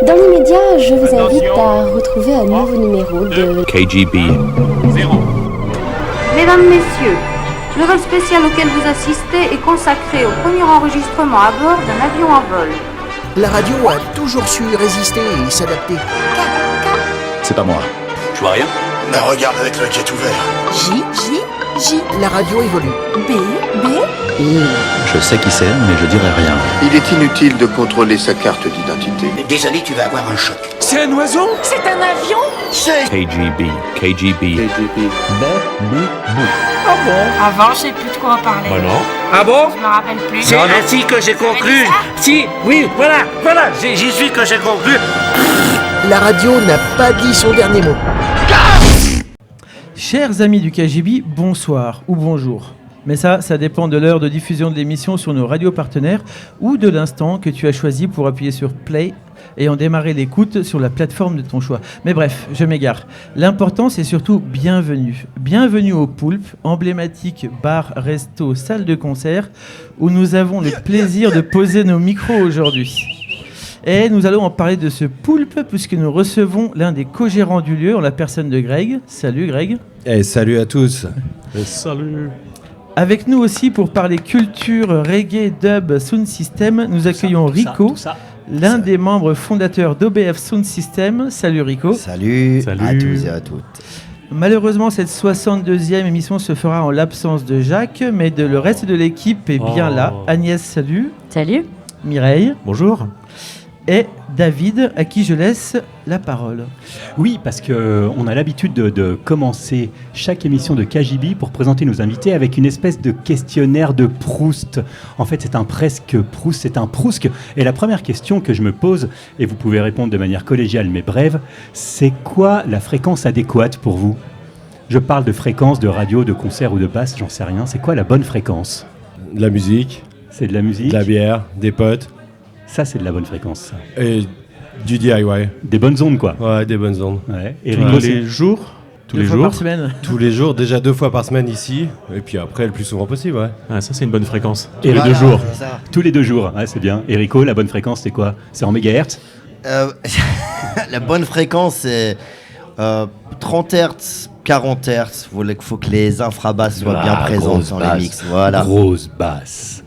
Dans l'immédiat, je vous invite à retrouver un nouveau numéro de KGB. 0. Mesdames, Messieurs, le vol spécial auquel vous assistez est consacré au premier enregistrement à bord d'un avion en vol. La radio a toujours su résister et s'adapter. C'est pas moi. Je vois rien. Mais regarde avec le jet ouvert. J. La radio évolue. B. Je sais qui c'est, mais je dirai rien. Il est inutile de contrôler sa carte d'identité. Désolé, tu vas avoir un choc. C'est un oiseau? C'est un avion? KGB. KGB. Ah bon? Avant, je sais plus de quoi on parlait. Bah non. Ah bon? Je me rappelle plus. C'est ainsi que j'ai conclu. Si, oui, voilà, j'y suis que j'ai conclu. La radio n'a pas dit son dernier mot. Chers amis du KGB, bonsoir ou bonjour. Mais ça dépend de l'heure de diffusion de l'émission sur nos radios partenaires ou de l'instant que tu as choisi pour appuyer sur Play et en démarrer l'écoute sur la plateforme de ton choix. Mais bref, je m'égare. L'important, c'est surtout bienvenue. Bienvenue au Poulpe, emblématique bar, resto, salle de concert, où nous avons le plaisir de poser nos micros aujourd'hui. Et nous allons en parler de ce poulpe puisque nous recevons l'un des co-gérants du lieu en la personne de Greg. Salut Greg. Et salut à tous. Et salut. Avec nous aussi pour parler culture, reggae, dub, sound system, nous accueillons Rico, l'un des membres fondateurs d'OBF Sound System. Salut Rico. Salut à tous et à toutes. Malheureusement, cette 62e émission se fera en l'absence de Jacques, mais le reste de l'équipe est bien là. Agnès, salut. Salut. Mireille. Bonjour. Et David, à qui je laisse la parole. Oui, parce qu'on a l'habitude de commencer chaque émission de KGB pour présenter nos invités avec une espèce de questionnaire de Proust. En fait, c'est un presque Proust, c'est un Proust. Et la première question que je me pose, et vous pouvez répondre de manière collégiale mais brève, c'est quoi la fréquence adéquate pour vous ? Je parle de fréquence, de radio, de concert ou de basse, j'en sais rien. C'est quoi la bonne fréquence ? De la musique. C'est de la musique ? De la bière, des potes. Ça, c'est de la bonne fréquence. Et du DIY. Des bonnes ondes, quoi. Ouais, des bonnes ondes. Ouais. Et Rico, les jours? Tous les jours par semaine. Tous les jours, déjà 2 fois par semaine ici. Et puis après, le plus souvent possible, ouais. Ah, ça, c'est une bonne fréquence. Et les 2 jours. Tous les 2 jours. Ouais, c'est bien. Et Rico, la bonne fréquence, c'est quoi ? C'est en mégahertz ? La bonne fréquence, c'est 30 Hz, 40 Hz. Il faut que les infrabasses soient bien présentes dans les mix. Voilà. Grosse basse.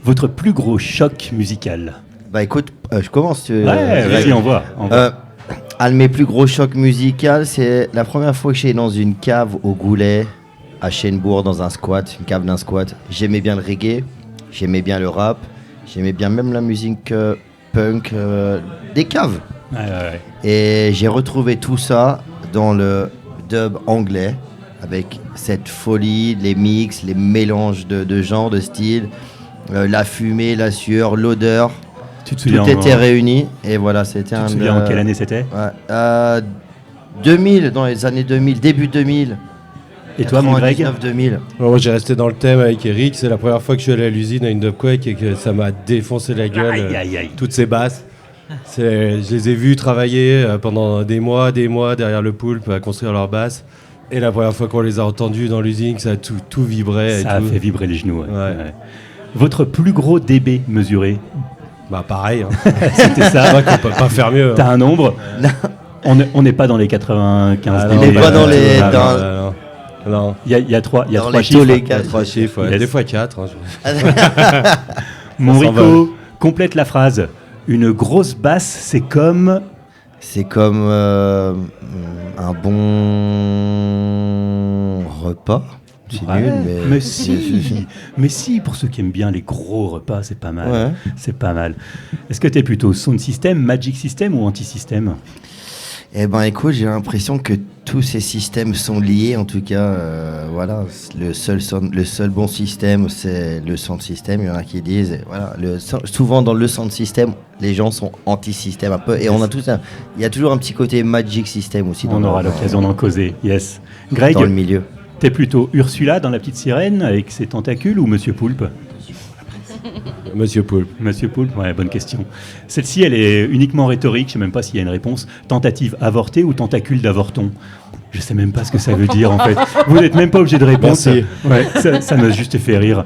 Votre plus gros choc musical ? Bah écoute, je commence. Ouais, vas-y, on voit. Un de mes plus gros chocs musicaux, c'est la première fois que j'étais dans une cave au Goulet, à Chênebourg, dans un squat, une cave d'un squat. J'aimais bien le reggae, j'aimais bien le rap, j'aimais bien même la musique punk des caves. Ouais. Et j'ai retrouvé tout ça dans le dub anglais, avec cette folie, les mix, les mélanges de genres, de styles. La fumée, la sueur, l'odeur, tu te souviens, tout était réuni et voilà, c'était tu te souviens en quelle année c'était ? 2000, dans les années 2000, début 2000. Et toi, mon Greg ? 2000. Moi, j'ai resté dans le thème avec Eric. C'est la première fois que je suis allé à l'usine à une Dubquake et que ça m'a défoncé la gueule. Aïe. Toutes ces basses. Je les ai vus travailler pendant des mois derrière le Poulpe à construire leurs basses. Et la première fois qu'on les a entendus dans l'usine, ça a tout vibré. Ça a fait vibrer les genoux. Ouais. Votre plus gros dB mesuré ? Bah pareil. C'était ça. C'est vrai qu'on peut pas faire mieux. T'as un nombre ? On n'est pas dans les 95 dB. On n'est pas dans les... Non. Il y a 3 chiffres. Les 3 chiffres, ouais. Yes. Des fois 4. Mon Rico, complète la phrase. Une grosse basse, c'est comme... C'est comme un bon repas. C'est nul, mais si, pour ceux qui aiment bien les gros repas, c'est pas mal. Ouais. C'est pas mal. Est-ce que t'es plutôt sound system, magic system ou anti-system ? Eh ben écoute, j'ai l'impression que tous ces systèmes sont liés. En tout cas, voilà, le seul bon système, c'est le sound system. Il y en a qui disent, et voilà, souvent dans le sound system, les gens sont anti-système un peu. Et on a il y a toujours un petit côté magic system aussi. On aura l'occasion d'en causer. Yes. Greg, dans le milieu. T'es plutôt Ursula dans La Petite Sirène avec ses tentacules ou Monsieur Poulpe ? Monsieur Poulpe. Monsieur Poulpe, ouais, bonne question. Celle-ci, elle est uniquement rhétorique, je sais même pas s'il y a une réponse. Tentative avortée ou tentacule d'avorton ? Je sais même pas ce que ça veut dire en fait. Vous n'êtes même pas obligé de répondre. Merci. Ouais, ça m'a juste fait rire.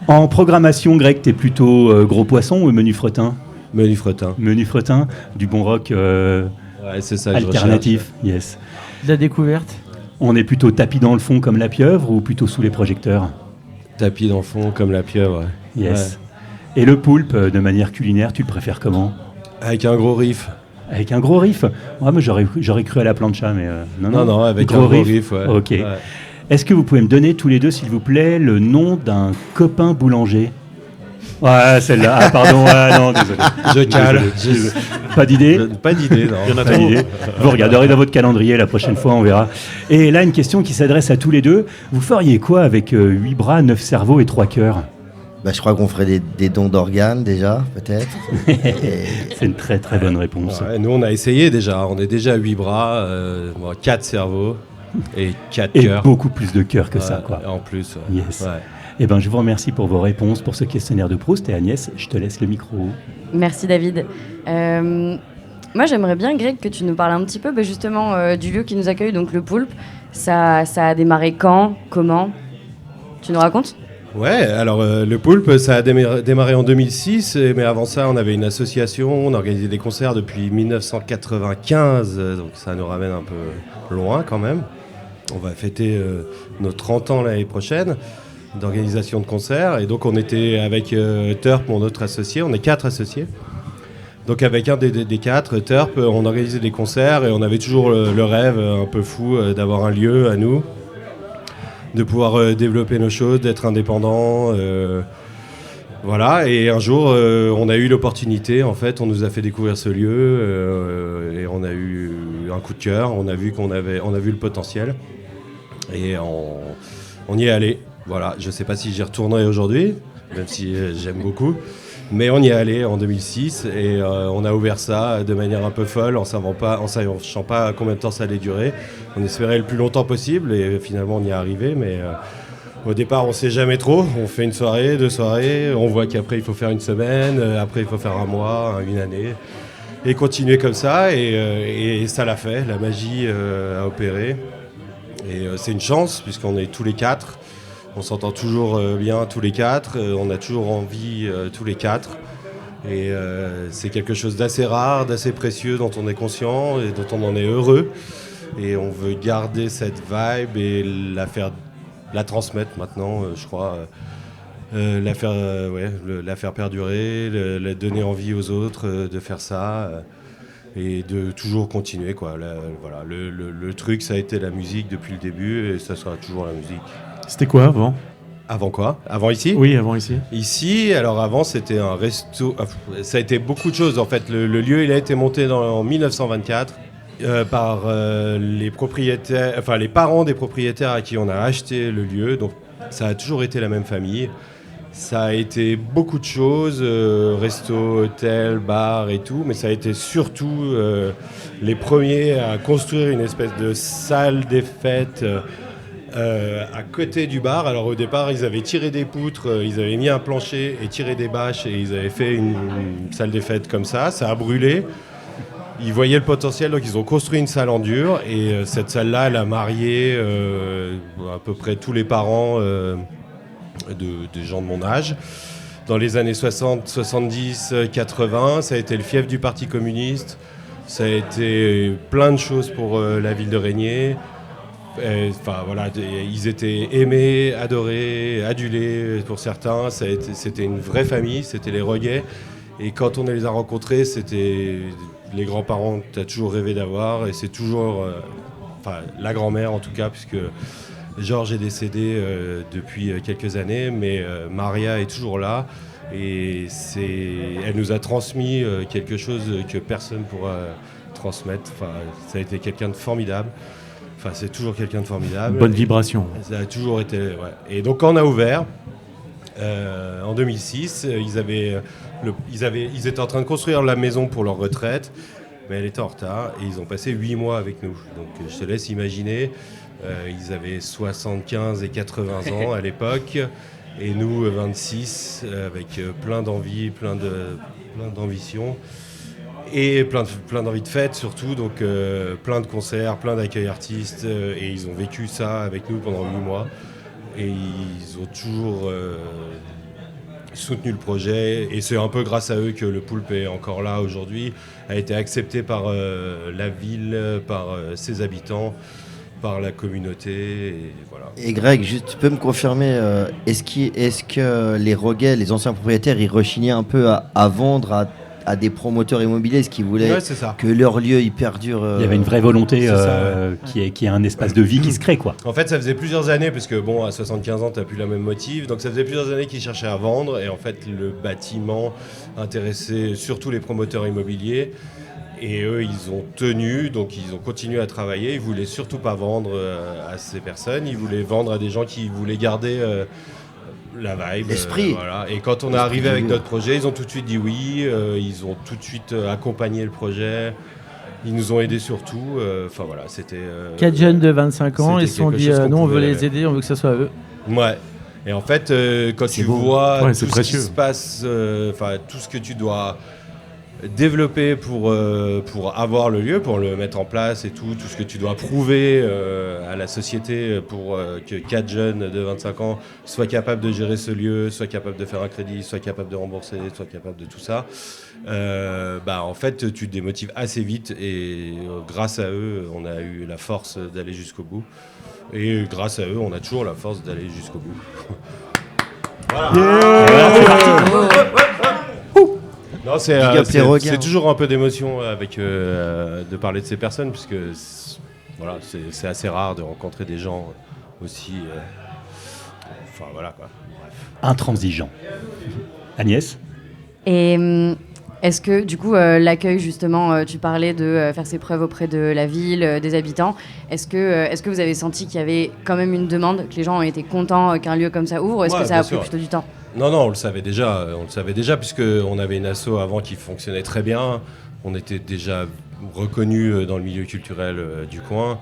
En programmation, Greg, t'es plutôt gros poisson ou menu fretin ? Menu fretin. Menu fretin, du bon rock Ouais, c'est ça que je alternatif. Yes. De la découverte. On est plutôt tapis dans le fond comme la pieuvre ou plutôt sous les projecteurs? Tapis dans le fond comme la pieuvre. Ouais. Yes. Et le poulpe, de manière culinaire, tu le préfères comment? Avec un gros riff. Avec un gros riff? Ouais, mais j'aurais cru à la plancha, mais non, avec un gros riff. Ouais. Ok. Ouais. Est-ce que vous pouvez me donner tous les deux, s'il vous plaît, le nom d'un copain boulanger? Ouais, celle-là. Ah, pardon. Non, désolé. Je cale. Désolé. Pas d'idée? Pas d'idée, non. Il y en a Pas trop. d'idée. Vous regarderez dans votre calendrier, la prochaine fois, on verra. Et là, une question qui s'adresse à tous les deux. Vous feriez quoi avec 8 bras, 9 cerveaux et 3 cœurs? Bah, je crois qu'on ferait des dons d'organes déjà, peut-être. C'est une très très bonne réponse. Ouais, nous, on a essayé déjà. On est déjà à 8 bras, 4 cerveaux et 4 Et cœurs. beaucoup plus de cœurs que ça, quoi. En plus. Ouais. Yes. Ouais. Eh ben, je vous remercie pour vos réponses, pour ce questionnaire de Proust. Et Agnès, je te laisse le micro. Merci David. Moi j'aimerais bien Greg que tu nous parles un petit peu justement du lieu qui nous accueille, donc le Poulpe. Ça a démarré quand? Comment? Tu nous racontes? Ouais, alors le Poulpe, ça a démarré en 2006, mais avant ça, on avait une association, on organisait des concerts depuis 1995, donc ça nous ramène un peu loin quand même. On va fêter nos 30 ans l'année prochaine d'organisation de concerts, et donc on était avec Turp, mon autre associé, on est 4 associés. Donc avec un des 4, Turp, on organisait des concerts et on avait toujours le rêve un peu fou d'avoir un lieu à nous, de pouvoir développer nos choses, d'être indépendant. Voilà, et un jour, on a eu l'opportunité, en fait, on nous a fait découvrir ce lieu et on a eu un coup de cœur, on a vu le potentiel et on y est allé. Voilà, je ne sais pas si j'y retournerai aujourd'hui, même si j'aime beaucoup, mais on y est allé en 2006 et on a ouvert ça de manière un peu folle, en ne sachant pas combien de temps ça allait durer. On espérait le plus longtemps possible et finalement on y est arrivé, mais au départ on ne sait jamais trop. On fait une soirée, 2 soirées, on voit qu'après il faut faire une semaine, après il faut faire un mois, une année, et continuer comme ça, et ça l'a fait, la magie a opéré. Et c'est une chance puisqu'on est tous les 4. On s'entend toujours bien tous les 4, on a toujours envie tous les 4. Et c'est quelque chose d'assez rare, d'assez précieux, dont on est conscient et dont on en est heureux. Et on veut garder cette vibe et la transmettre maintenant, je crois. La faire perdurer, la donner envie aux autres de faire ça. Et de toujours continuer, quoi. Voilà, le truc, ça a été la musique depuis le début et ça sera toujours la musique. C'était quoi avant? Avant quoi? Avant ici? Oui, avant ici. Ici, alors avant, c'était un resto. Ça a été beaucoup de choses. En fait, le lieu, il a été monté en 1924 par les propriétaires, enfin les parents des propriétaires à qui on a acheté le lieu. Donc, ça a toujours été la même famille. Ça a été beaucoup de choses, resto, hôtel, bar et tout, mais ça a été surtout les premiers à construire une espèce de salle des fêtes à côté du bar. Alors au départ, ils avaient tiré des poutres, ils avaient mis un plancher et tiré des bâches et ils avaient fait une salle des fêtes comme ça. Ça a brûlé. Ils voyaient le potentiel, donc ils ont construit une salle en dur et cette salle-là, elle a marié à peu près tous les parents de gens de mon âge. Dans les années 60, 70, 80, ça a été le fief du Parti communiste. Ça a été plein de choses pour la ville de Régnier. Enfin voilà, ils étaient aimés, adorés, adulés pour certains. C'était une vraie famille, c'était les Reguets. Et quand on les a rencontrés, c'était les grands-parents que tu as toujours rêvé d'avoir. Et c'est toujours, la grand-mère en tout cas, puisque Georges est décédé depuis quelques années, mais Maria est toujours là. Et elle nous a transmis quelque chose que personne ne pourra transmettre. Enfin, ça a été quelqu'un de formidable. Enfin, c'est toujours quelqu'un de formidable. Bonne vibration. Ça a toujours été, ouais. Et donc, quand on a ouvert, en 2006, ils étaient en train de construire la maison pour leur retraite, mais elle était en retard et ils ont passé 8 mois avec nous. Donc, je te laisse imaginer, ils avaient 75 et 80 ans à l'époque, et nous, 26, avec plein d'envie, plein d'ambition. Et plein d'envie de fête surtout, donc plein de concerts, plein d'accueils artistes, et ils ont vécu ça avec nous pendant 8 mois. Et ils ont toujours soutenu le projet et c'est un peu grâce à eux que le Poulpe est encore là aujourd'hui, a été accepté par la ville, par ses habitants, par la communauté et voilà. Et Greg, juste, tu peux me confirmer, est-ce que les Roguet, les anciens propriétaires, ils rechignaient un peu à vendre à des promoteurs immobiliers, ce qu'ils voulaient que leur lieu il perdure. Il y avait une vraie volonté qui est un espace de vie qui se crée, quoi. En fait, ça faisait plusieurs années, parce que bon, à 75 ans, t'as plus la même motive, donc ça faisait plusieurs années qu'ils cherchaient à vendre, et en fait, le bâtiment intéressait surtout les promoteurs immobiliers, et eux, ils ont tenu, donc ils ont continué à travailler, ils voulaient surtout pas vendre à ces personnes, ils voulaient vendre à des gens qui voulaient garder la vibe, l'esprit. Voilà. Et quand on est arrivé avec notre projet, ils ont tout de suite dit oui, ils ont tout de suite accompagné le projet, ils nous ont aidés surtout. Enfin voilà, c'était. 4 jeunes de 25 ans, ils se sont dit nous on veut les aider, on veut que ce soit eux. Ouais. Et en fait, quand tu vois tout ce qui se passe, tout ce que tu dois développer pour avoir le lieu, pour le mettre en place et tout ce que tu dois prouver à la société pour que 4 jeunes de 25 ans soient capables de gérer ce lieu, soient capables de faire un crédit, soient capables de rembourser, soient capables de tout ça, en fait tu te démotives assez vite et grâce à eux on a eu la force d'aller jusqu'au bout et grâce à eux on a toujours la force d'aller jusqu'au bout. Voilà. Non, c'est toujours un peu d'émotion avec de parler de ces personnes, puisque voilà, c'est assez rare de rencontrer des gens aussi. Enfin voilà quoi. Bref. Intransigeants. Agnès ? Et est-ce que du coup l'accueil justement, tu parlais de faire ses preuves auprès de la ville, des habitants. Est-ce que vous avez senti qu'il y avait quand même une demande, que les gens ont été contents qu'un lieu comme ça ouvre, ou est-ce que ça a pris plutôt du temps ? Non, on le savait déjà, puisqu'on avait une asso avant qui fonctionnait très bien. On était déjà reconnu dans le milieu culturel du coin.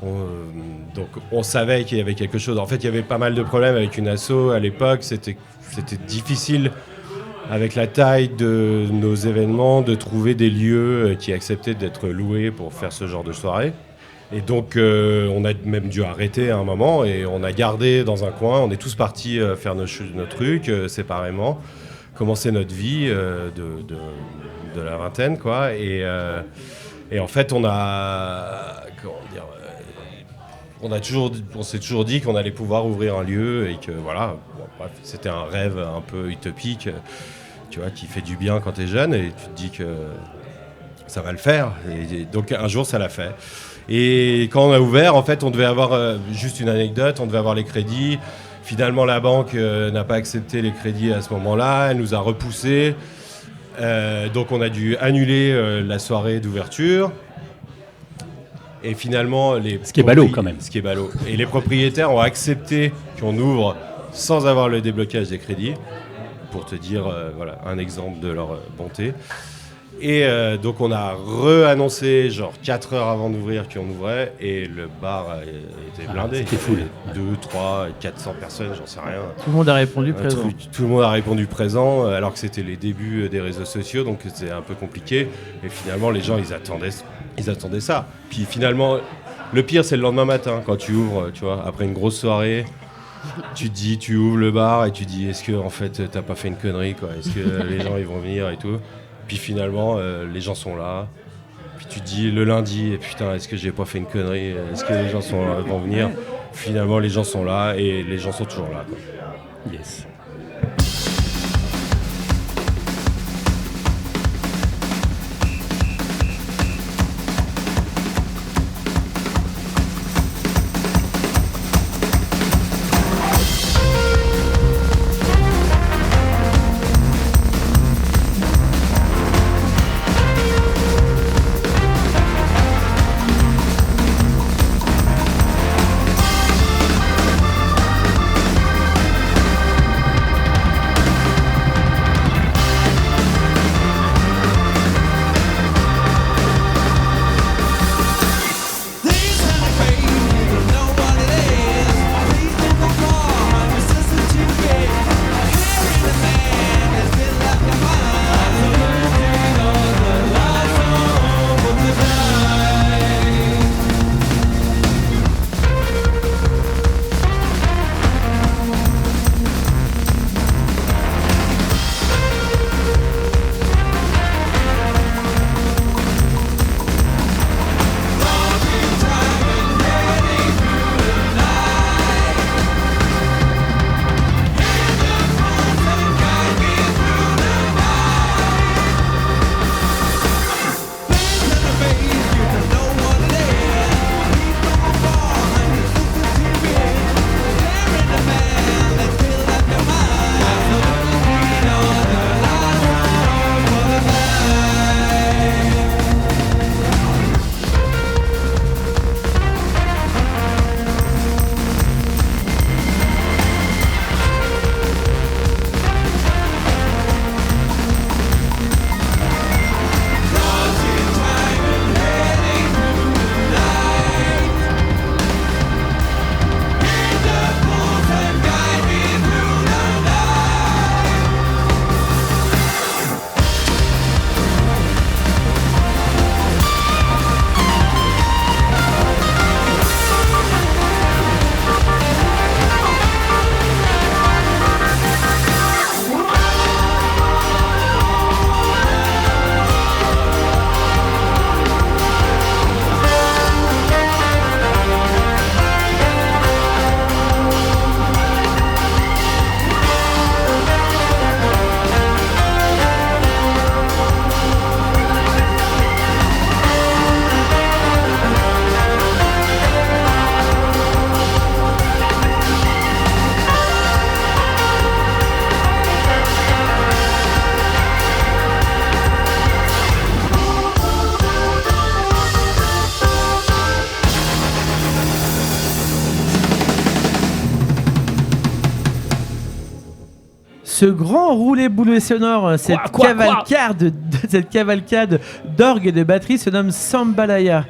Donc on savait qu'il y avait quelque chose. En fait, il y avait pas mal de problèmes avec une asso à l'époque. C'était difficile, avec la taille de nos événements, de trouver des lieux qui acceptaient d'être loués pour faire ce genre de soirée. Et donc on a même dû arrêter à un moment et on a gardé dans un coin, on est tous partis faire nos trucs séparément, commencer notre vie de la vingtaine quoi. Et en fait on s'est toujours dit qu'on allait pouvoir ouvrir un lieu et que voilà, bref, c'était un rêve un peu utopique, tu vois, qui fait du bien quand t'es jeune et tu te dis que ça va le faire. Et donc un jour ça l'a fait. Et quand on a ouvert, en fait, on devait avoir, juste une anecdote, on devait avoir les crédits. Finalement, la banque n'a pas accepté les crédits à ce moment-là, elle nous a repoussés. Donc on a dû annuler la soirée d'ouverture. Et finalement, ce qui est ballot quand même. Ce qui est ballot. Et les propriétaires ont accepté qu'on ouvre sans avoir le déblocage des crédits, pour te dire voilà, un exemple de leur bonté. Et donc on a re-annoncé genre 4 heures avant d'ouvrir qu'on ouvrait et le bar était blindé. C'était full. 2, 3, 400 personnes, j'en sais rien. Tout le monde a répondu présent. Tout le monde a répondu présent alors que c'était les débuts des réseaux sociaux, donc c'était un peu compliqué. Et finalement les gens ils attendaient ça. Puis finalement le pire c'est le lendemain matin quand tu ouvres, tu vois, après une grosse soirée. Tu ouvres le bar et tu dis est-ce que en fait t'as pas fait une connerie quoi, est-ce que les gens ils vont venir et tout. Puis finalement, les gens sont là. Puis tu te dis le lundi, et putain, est-ce que j'ai pas fait une connerie ? Est-ce que les gens vont venir ? Finalement, les gens sont là et les gens sont toujours là, quoi. Yes. Ce grand roulé-boulé sonore, cette cavalcade d'orgue et de batterie se nomme Sambalaya.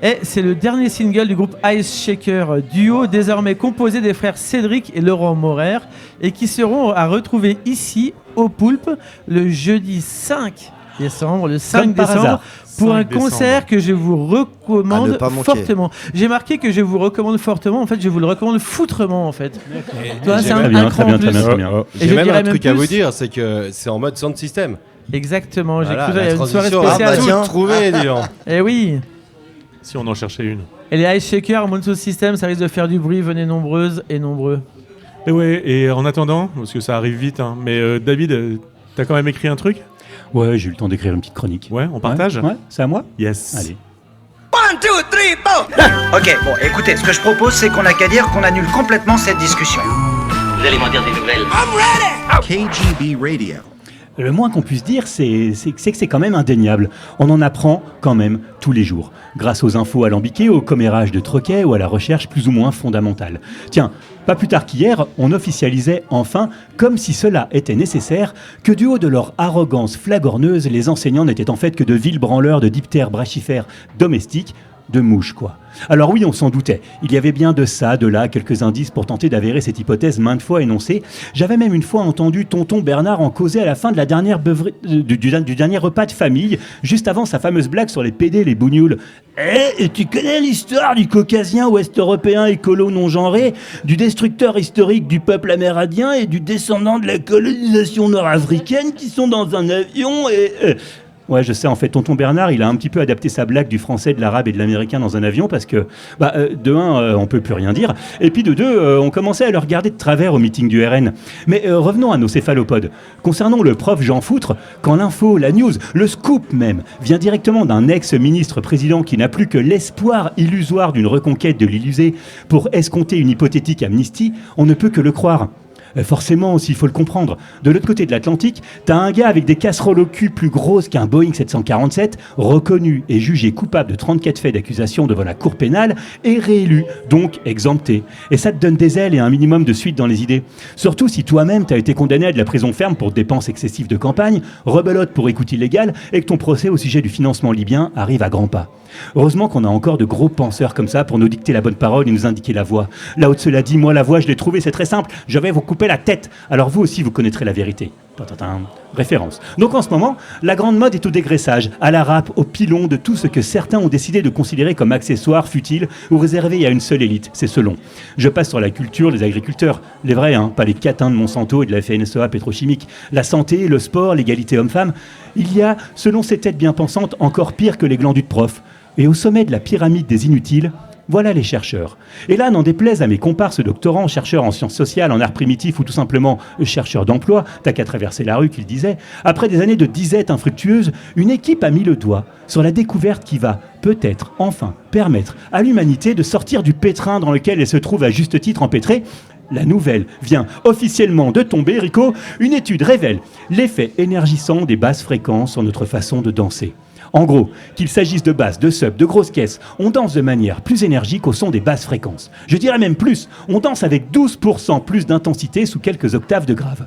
Et c'est le dernier single du groupe Ice Shaker, duo désormais composé des frères Cédric et Laurent Maurer, et qui seront à retrouver ici, au Poulpe, le jeudi 5 décembre, pour un concert que je vous recommande fortement. J'ai marqué que je vous recommande fortement, en fait je vous le recommande foutrement en fait. Toi, c'est un cran en plus. J'ai même un truc à vous dire, c'est que c'est en mode sound system. Exactement, j'ai voilà, cru qu'il y a une soirée spéciale. spéciale. Tout trouvé, dis donc. Eh oui. Si on en cherchait une. Et les Ice Shakers, Monsoon System, ça risque de faire du bruit, venez nombreuses et nombreux. Et ouais, et en attendant, parce que ça arrive vite, hein, mais David, t'as quand même écrit un truc ? Ouais, j'ai eu le temps d'écrire une petite chronique. Ouais, on partage ? Ouais, c'est à moi ? Yes. Allez. 1, 2, 3, 4. Ok, bon, écoutez, ce que je propose, c'est qu'on n'a qu'à dire qu'on annule complètement cette discussion. Vous allez m'en dire des nouvelles. KGB Radio. Le moins qu'on puisse dire, c'est que c'est quand même indéniable. On en apprend quand même tous les jours, grâce aux infos alambiquées, au commérage de troquets ou à la recherche plus ou moins fondamentale. Tiens, pas plus tard qu'hier, on officialisait enfin, comme si cela était nécessaire, que du haut de leur arrogance flagorneuse, les enseignants n'étaient en fait que de vils branleurs de diptères brachifères domestiques, de mouches quoi. Alors oui, on s'en doutait. Il y avait bien de ça, de là, quelques indices pour tenter d'avérer cette hypothèse maintes fois énoncée. J'avais même une fois entendu tonton Bernard en causer à la fin de la dernière du dernier repas de famille, juste avant sa fameuse blague sur les PD, les bougnoules. Et tu connais l'histoire du caucasien ouest-européen écolo non-genré, du destructeur historique du peuple amérindien et du descendant de la colonisation nord-africaine qui sont dans un avion et... Ouais, je sais, en fait, tonton Bernard, il a un petit peu adapté sa blague du français, de l'arabe et de l'américain dans un avion parce que, de un, on peut plus rien dire, et puis de deux, on commençait à le regarder de travers au meeting du RN. Mais revenons à nos céphalopodes. Concernant le prof Jean Foutre, quand l'info, la news, le scoop même, vient directement d'un ex-ministre-président qui n'a plus que l'espoir illusoire d'une reconquête de l'Élysée pour escompter une hypothétique amnistie, on ne peut que le croire. Forcément aussi, il faut le comprendre. De l'autre côté de l'Atlantique, t'as un gars avec des casseroles au cul plus grosses qu'un Boeing 747, reconnu et jugé coupable de 34 faits d'accusation devant la cour pénale, et réélu, donc exempté. Et ça te donne des ailes et un minimum de suite dans les idées. Surtout si toi-même t'as été condamné à de la prison ferme pour dépenses excessives de campagne, rebelote pour écoute illégale, et que ton procès au sujet du financement libyen arrive à grands pas. Heureusement qu'on a encore de gros penseurs comme ça pour nous dicter la bonne parole et nous indiquer la voie. Là où cela dit, moi la voie je l'ai trouvée, c'est très simple, je vais vous couper la tête, alors vous aussi vous connaîtrez la vérité. Référence. Donc en ce moment, la grande mode est au dégraissage, à la râpe, au pilon de tout ce que certains ont décidé de considérer comme accessoire, futile ou réservé à une seule élite, c'est selon. Je passe sur la culture, les agriculteurs, les vrais, pas les catins de Monsanto et de la FNSEA pétrochimique, la santé, le sport, l'égalité homme-femme. Il y a, selon ces têtes bien pensantes, encore pire que les glandus de profs. Et au sommet de la pyramide des inutiles, voilà les chercheurs. Et là, n'en déplaise à mes comparses doctorants, chercheurs en sciences sociales, en arts primitifs ou tout simplement chercheurs d'emploi, t'as qu'à traverser la rue qu'ils disaient, après des années de disette infructueuses, une équipe a mis le doigt sur la découverte qui va, peut-être, enfin, permettre à l'humanité de sortir du pétrin dans lequel elle se trouve à juste titre empêtrée. La nouvelle vient officiellement de tomber, Rico. Une étude révèle l'effet énergisant des basses fréquences sur notre façon de danser. En gros, qu'il s'agisse de basses, de subs, de grosses caisses, on danse de manière plus énergique au son des basses fréquences. Je dirais même plus, on danse avec 12% plus d'intensité sous quelques octaves de grave.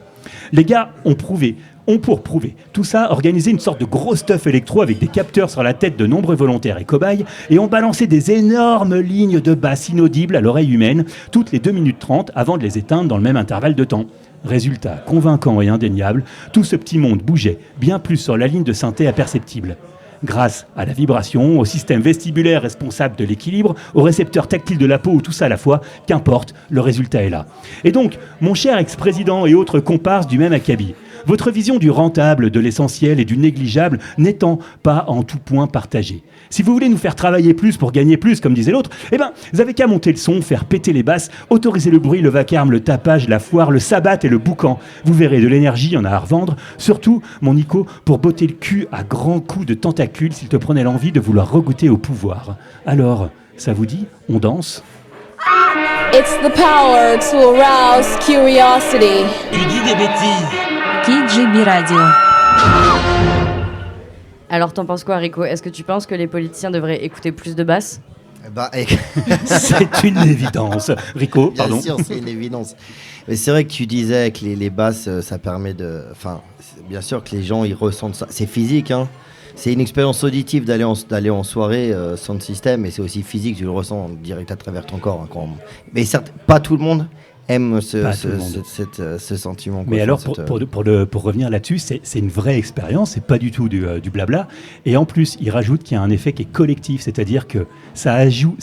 Les gars ont pour prouver tout ça, organisé une sorte de gros stuff électro avec des capteurs sur la tête de nombreux volontaires et cobayes et ont balancé des énormes lignes de basses inaudibles à l'oreille humaine toutes les 2 minutes 30 avant de les éteindre dans le même intervalle de temps. Résultat convaincant et indéniable, tout ce petit monde bougeait bien plus sur la ligne de synthé imperceptible. Grâce à la vibration, au système vestibulaire responsable de l'équilibre, aux récepteurs tactiles de la peau ou tout ça à la fois, qu'importe, le résultat est là. Et donc, mon cher ex-président et autres comparses du même acabit, votre vision du rentable, de l'essentiel et du négligeable n'étant pas en tout point partagée. Si vous voulez nous faire travailler plus pour gagner plus, comme disait l'autre, vous avez qu'à monter le son, faire péter les basses, autoriser le bruit, le vacarme, le tapage, la foire, le sabbat et le boucan. Vous verrez, de l'énergie, il y en a à revendre. Surtout, mon Nico, pour botter le cul à grands coups de tentacules s'il te prenait l'envie de vouloir regoûter au pouvoir. Alors, ça vous dit, on danse ? It's the power to arouse curiosity. Tu dis des bêtises. KGB Radio. Alors t'en penses quoi, Rico ? Est-ce que tu penses que les politiciens devraient écouter plus de basses ? C'est une évidence. Rico, pardon. Bien sûr, c'est une évidence. Mais c'est vrai que tu disais que les basses, ça permet de... Enfin, bien sûr que les gens, ils ressentent ça. C'est physique, hein. C'est une expérience auditive d'aller en soirée sans système, et c'est aussi physique, tu le ressens direct à travers ton corps. Hein, mais certes, pas tout le monde aime ce sentiment. Quoi, mais alors, pour revenir là-dessus, c'est une vraie expérience, c'est pas du tout du blabla. Et en plus, il rajoute qu'il y a un effet qui est collectif, c'est-à-dire que ça joue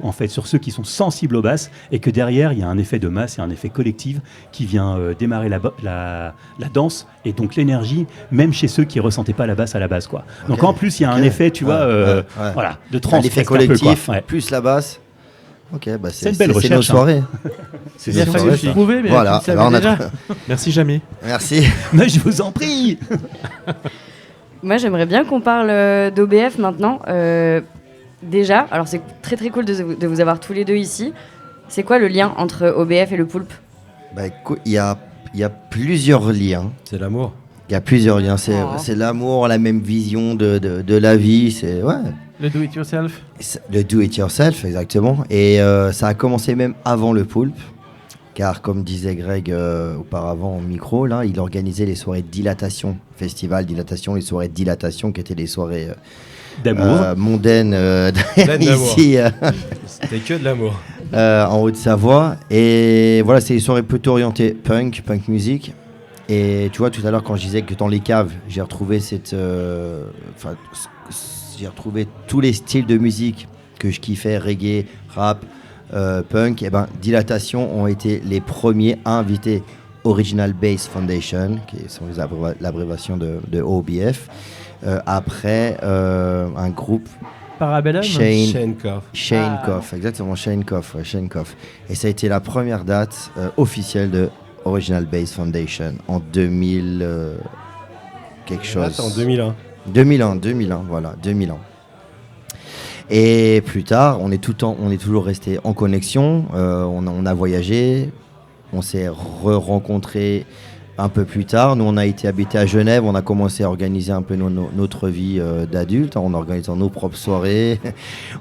en fait sur ceux qui sont sensibles aux basses, et que derrière, il y a un effet de masse et un effet collectif qui vient démarrer la danse, et donc l'énergie, même chez ceux qui ne ressentaient pas la basse à la base, quoi. Donc en plus, il y a un effet, tu vois, voilà, de trans. Un effet collectif, plus la basse. Ok, bah c'est une belle recherche. C'est nos soirées. C'est bien fallu le prouver, mais voilà. tu le savais déjà. Merci Jamie. Merci. Mais je vous en prie. Moi, j'aimerais bien qu'on parle d'OBF maintenant. Déjà, alors c'est très très cool de vous avoir tous les deux ici. C'est quoi le lien entre OBF et le Poulpe ? Bah, écoute, il y a plusieurs liens. C'est l'amour. Il y a plusieurs liens. C'est l'amour, la même vision de la vie. C'est le do it yourself. Le do it yourself, exactement. Et ça a commencé même avant le Poulpe, car comme disait Greg auparavant au micro, là, il organisait les soirées de dilatation, festival dilatation, les soirées de dilatation qui étaient des soirées d'amour mondaines ici. C'était que de l'amour. En Haute-Savoie. Et voilà, c'est des soirées plutôt orientées punk music. Et tu vois, tout à l'heure, quand je disais que dans les caves, j'ai retrouvé j'ai retrouvé tous les styles de musique que je kiffais, reggae, rap, punk. Et ben, Dilatation ont été les premiers à inviter Original Bass Foundation, qui sont l'abréviation de OBF. Après, un groupe Parabellum. Shane Koff, exactement, Shane Koff. Et ça a été la première date officielle de Original Bass Foundation en 2000 quelque chose. En 2001. 2001, voilà, 2001. Et plus tard, on est toujours resté en connexion. On a voyagé, on s'est rencontrés un peu plus tard. Nous, on a été habités à Genève. On a commencé à organiser un peu notre vie d'adulte, en organisant nos propres soirées,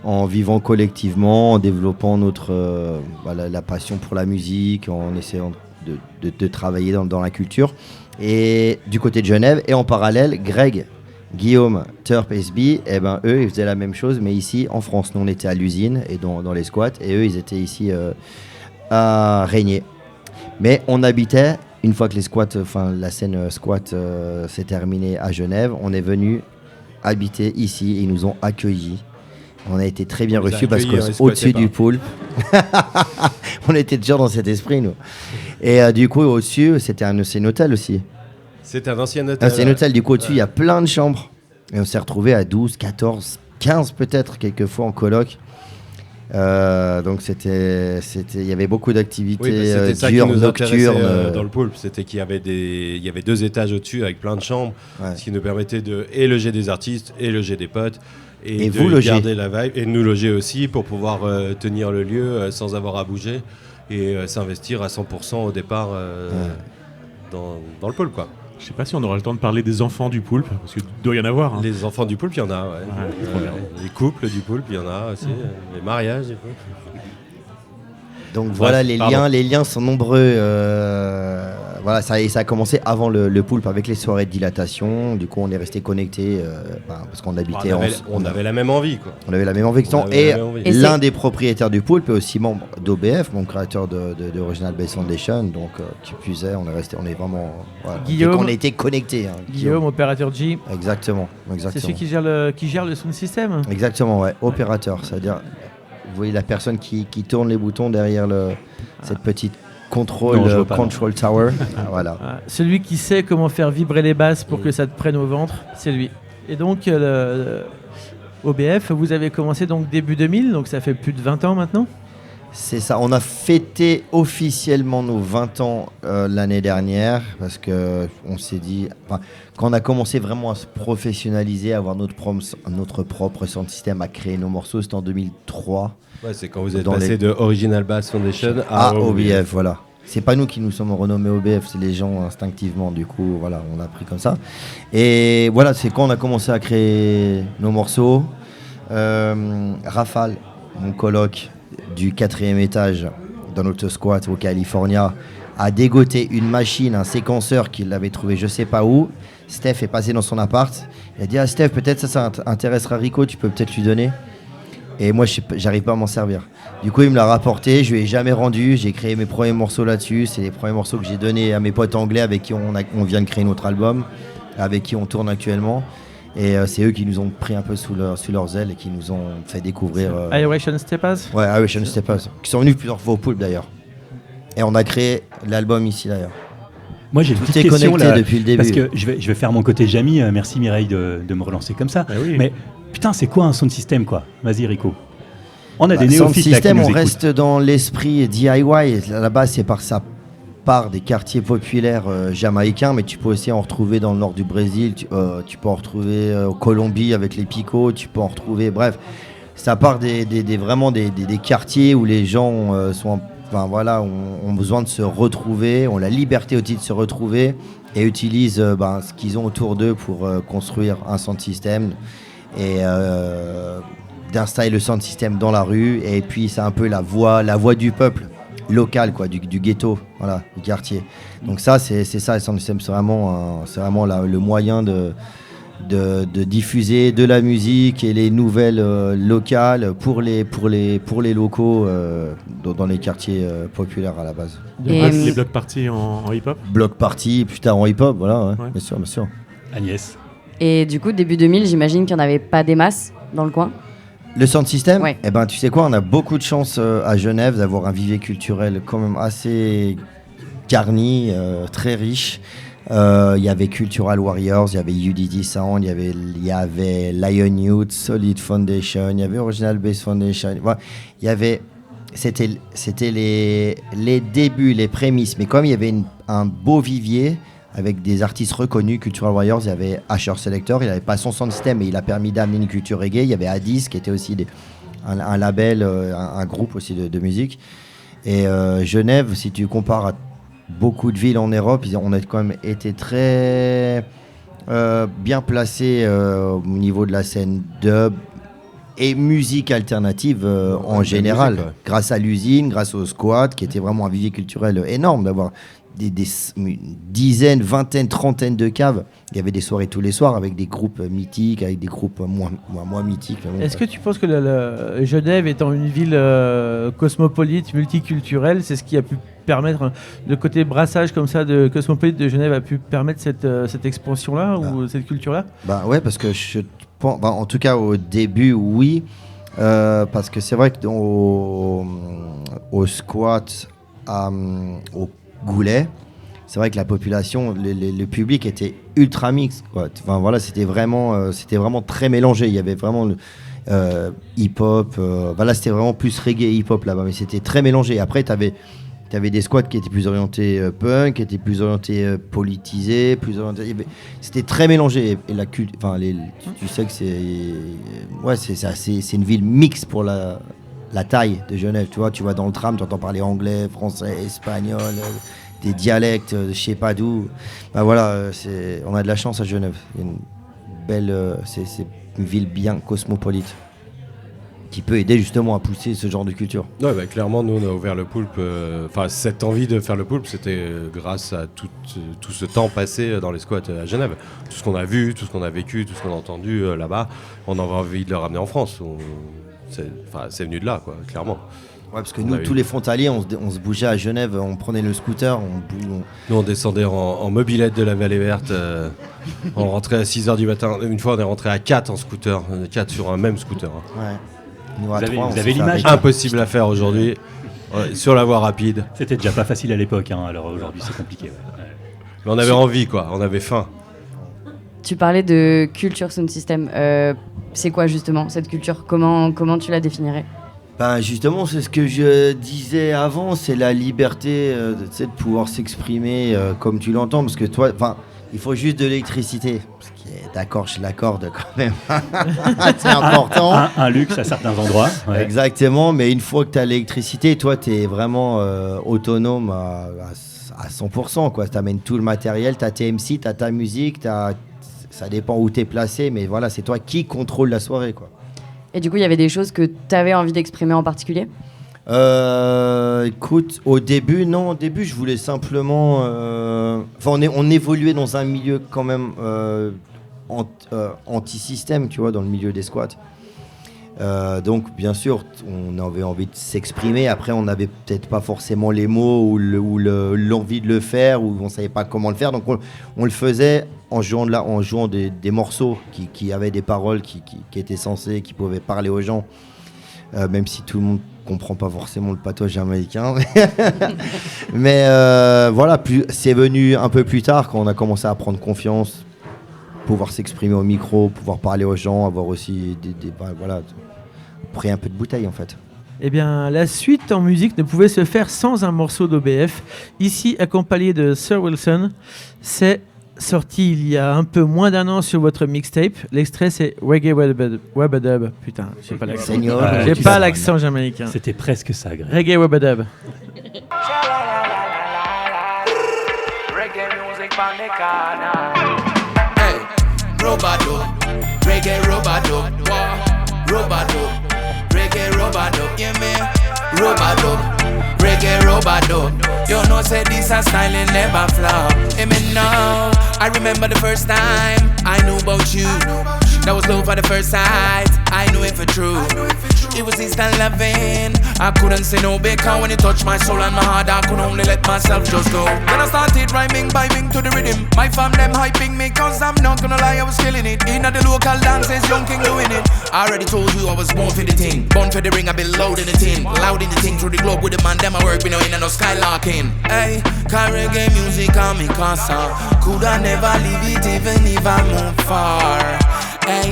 en vivant collectivement, en développant la passion pour la musique, en essayant de travailler dans la culture. Et du côté de Genève, et en parallèle, Greg, Guillaume, Turp, SB, eux, ils faisaient la même chose, mais ici, en France. Nous, on était à l'usine et dans les squats, et eux, ils étaient ici à Régnier. Mais on habitait, une fois que la scène squat s'est terminée à Genève, on est venu habiter ici, et ils nous ont accueillis. On a été très bien reçus parce qu'au-dessus du Poulpe, on était toujours dans cet esprit, nous. Et du coup, au-dessus, c'est un hôtel aussi. C'est un ancien hôtel. C'est un hôtel, du coup, au-dessus, il y a plein de chambres. Et on s'est retrouvés à 12, 14, 15 peut-être, quelquefois en coloc. Donc il y avait beaucoup d'activités diurnes, nocturnes. Dans le Poulpe, c'était qu'il y avait 2 étages au-dessus avec plein de chambres, ce qui nous permettait de loger des artistes et loger des potes. Et de vous garder la vibe et de nous loger aussi pour pouvoir tenir le lieu sans avoir à bouger et s'investir à 100% au départ dans le Poulpe, quoi. Je sais pas si on aura le temps de parler des enfants du Poulpe, parce qu'il doit y en avoir. Hein. Les enfants du Poulpe, il y en a, les couples du Poulpe, il y en a aussi, les mariages du Poulpe. Donc voilà, les liens sont nombreux. Voilà, ça a commencé avant le Poulpe avec les soirées de dilatation. Du coup, on est resté connectés parce qu'on habitait on avait la même envie, quoi. On avait la même envie que toi. Et l'un des propriétaires du Poulpe est aussi membre d'OBF, mon créateur de Original Bass Foundation. Donc, qui plus est, on est vraiment. Voilà, Guillaume, on a été connectés. Hein, Guillaume, opérateur G. Exactement. C'est celui qui gère le sound system. Exactement, ouais. Opérateur, c'est-à-dire. Vous voyez la personne qui tourne les boutons derrière cette petite control tower. Voilà. Celui qui sait comment faire vibrer les basses pour que ça te prenne au ventre, c'est lui. Et donc, OBF, vous avez commencé donc début 2000, donc ça fait plus de 20 ans maintenant ? C'est ça, on a fêté officiellement nos 20 ans l'année dernière, parce qu'on s'est dit, quand on a commencé vraiment à se professionnaliser, à avoir notre propre sound system, à créer nos morceaux, c'était en 2003. Ouais, c'est quand vous êtes passé de Original Bass Foundation à OBF, voilà. C'est pas nous qui nous sommes renommés OBF, c'est les gens instinctivement, du coup, voilà, on a pris comme ça. Et voilà, c'est quand on a commencé à créer nos morceaux, Rafale, mon coloc du 4e étage dans notre squat au California, a dégoté une machine, un séquenceur qu'il avait trouvé je sais pas où. Steph est passé dans son appart. Il a dit à Steph, peut-être ça intéressera Rico, tu peux peut-être lui donner. Et moi, j'arrive pas à m'en servir. Du coup, il me l'a rapporté, je lui ai jamais rendu. J'ai créé mes premiers morceaux là-dessus. C'est les premiers morceaux que j'ai donnés à mes potes anglais avec qui on vient de créer notre album, avec qui on tourne actuellement. Et c'est eux qui nous ont pris un peu sous leurs ailes et qui nous ont fait découvrir. Iration Steppers. Ouais, Iration Steppers. Qui sont venus plusieurs fois au Poulpe d'ailleurs. Et on a créé l'album ici d'ailleurs. Moi j'ai une Tout petite est question connecté là, depuis le début. parce que je vais faire mon côté Jamy. Merci Mireille de me relancer comme ça. Oui. Mais putain, c'est quoi un sound system quoi? Vas-y Rico. On a des Sound néophytes là qui system, nous on écoutent. reste dans l'esprit DIY. Là-bas, c'est par sa part des quartiers populaires jamaïcains, mais tu peux aussi en retrouver dans le nord du Brésil. Tu peux en retrouver en Colombie avec les picos. Tu peux en retrouver. Bref, ça part vraiment des quartiers où les gens ont besoin de se retrouver, ont la liberté aussi de se retrouver et utilisent ce qu'ils ont autour d'eux pour construire un sound system et d'installer le sound system dans la rue. Et puis c'est un peu la voix du peuple local, quoi, du ghetto, voilà, du quartier. Donc ça, c'est ça le sound system, c'est vraiment le moyen de diffuser de la musique et les nouvelles locales pour les locaux dans les quartiers populaires à la base. Les block parties en hip-hop. Block party, plus tard en hip-hop, voilà, ouais. Bien sûr. Agnès. Et du coup, début 2000, j'imagine qu'il n'y en avait pas des masses dans le coin. Le sound system, ouais. Eh ben, tu sais quoi, on a beaucoup de chance à Genève d'avoir un vivier culturel quand même assez garni, très riche. Il y avait Cultural Warriors, il y avait UDD Sound, il y avait Lion Youth, Solid Foundation, il y avait Original Bass Foundation. Voilà. C'était les débuts, les prémices. Mais comme il y avait un beau vivier avec des artistes reconnus, Cultural Warriors, il y avait Asher Selector, il n'avait pas son sound system, mais il a permis d'amener une culture reggae. Il y avait Addis, qui était aussi un label, un groupe aussi de musique. Et Genève, si tu compares à beaucoup de villes en Europe, on a quand même été très bien placés au niveau de la scène dub et musique alternative en général. Musique, ouais. Grâce à l'usine, grâce au squat, qui était vraiment un vivier culturel énorme, d'avoir des dizaines, vingtaines, trentaines de caves. Il y avait des soirées tous les soirs avec des groupes mythiques, avec des groupes moins mythiques. Est-ce que tu penses que Genève étant une ville cosmopolite, multiculturelle, c'est ce qui a pu permettre, le côté brassage comme ça de cosmopolite de Genève a pu permettre cette expansion-là ou cette culture-là? Ouais, parce que je pense, en tout cas au début, oui. Parce que c'est vrai que au squat, au Goulet, c'est vrai que la population, le public était ultra mix, quoi. Enfin, voilà, c'était vraiment très mélangé. Il y avait vraiment hip-hop. C'était vraiment plus reggae hip-hop là-bas, mais c'était très mélangé. Après, t'avais des squats qui étaient plus orientés punk, qui étaient plus orientés politisés, c'était très mélangé. Et tu sais que c'est une ville mixte pour la taille de Genève. Tu vas dans le tram, tu entends parler anglais, français, espagnol, des dialectes de je sais pas d'où. On a de la chance à Genève. C'est une ville bien cosmopolite qui peut aider justement à pousser ce genre de culture. Ouais, clairement, nous, on a ouvert le Poulpe. Cette envie de faire le Poulpe, c'était grâce à tout ce temps passé dans les squats à Genève. Tout ce qu'on a vu, tout ce qu'on a vécu, tout ce qu'on a entendu là-bas, on avait envie de le ramener en France. C'est venu de là, quoi, clairement. Ouais, parce que nous, tous les frontaliers, on se bougeait à Genève, on prenait le scooter, Nous, on descendait en mobilette de la Vallée Verte, on rentrait à 6h du matin. Une fois, on est rentré à 4 en scooter, 4 sur un même scooter. Ouais. Nous, Vous avez l'image impossible à faire aujourd'hui, sur la voie rapide. C'était déjà pas facile à l'époque, alors aujourd'hui c'est compliqué. Ouais. Mais on avait envie, quoi, on avait faim. Tu parlais de culture sound system. C'est quoi justement cette culture? Comment tu la définirais? Justement, c'est ce que je disais avant, c'est la liberté de pouvoir s'exprimer comme tu l'entends, parce que toi, il faut juste de l'électricité. D'accord, je l'accorde quand même. C'est important. Un luxe à certains endroits. Ouais. Exactement, mais une fois que tu as l'électricité, toi, tu es vraiment autonome à 100%. Tu amènes tout le matériel, tu as tes MC, tu as ta musique, ça dépend où tu es placé, mais voilà, c'est toi qui contrôle la soirée, quoi. Et du coup, il y avait des choses que tu avais envie d'exprimer en particulier ? Écoute, au début, je voulais simplement... on évoluait dans un milieu quand même anti-système, tu vois, dans le milieu des squats. Donc, bien sûr, on avait envie de s'exprimer. Après, on n'avait peut-être pas forcément les mots ou l'envie de le faire, ou on ne savait pas comment le faire. Donc, on le faisait en jouant des morceaux qui avaient des paroles qui étaient censées, qui pouvaient parler aux gens, même si tout le monde comprend pas forcément le patois jamaïcain. Mais voilà, c'est venu un peu plus tard, quand on a commencé à prendre confiance, pouvoir s'exprimer au micro, pouvoir parler aux gens, avoir aussi après un peu de bouteille en fait. Eh bien, la suite en musique ne pouvait se faire sans un morceau d'OBF. Ici, accompagné de Sir Wilson, c'est sorti il y a un peu moins d'un an sur votre mixtape. L'extrait, c'est Reggae Wabadub. Putain, j'ai pas l'accent. J'ai pas l'accent jamaïcain. C'était presque ça, Greg. Reggae Wabadub. Hey, Robado, Reggae Robado, Robado, Reggae Robado, yeah man, Robado, Reggae Robado. You know say this a style and never flop. Hey me now, I remember the first time I knew about you. That was love at the first sight. I knew it for true. It was instant loving. I couldn't say no because when it touched my soul and my heart, I could only let myself just go. Then I started rhyming, vibing to the rhythm. My fam them hyping me cause I'm not gonna lie, I was killing it. In the local dances, young king doing it. I already told you I was born for the thing. Born for the ring, I've been loud in the tin. Loud in the thing through the globe with the man, them I work with no in and no skylarking. Hey, cause reggae music on me casa. Coulda never leave it even if I move far. Hey,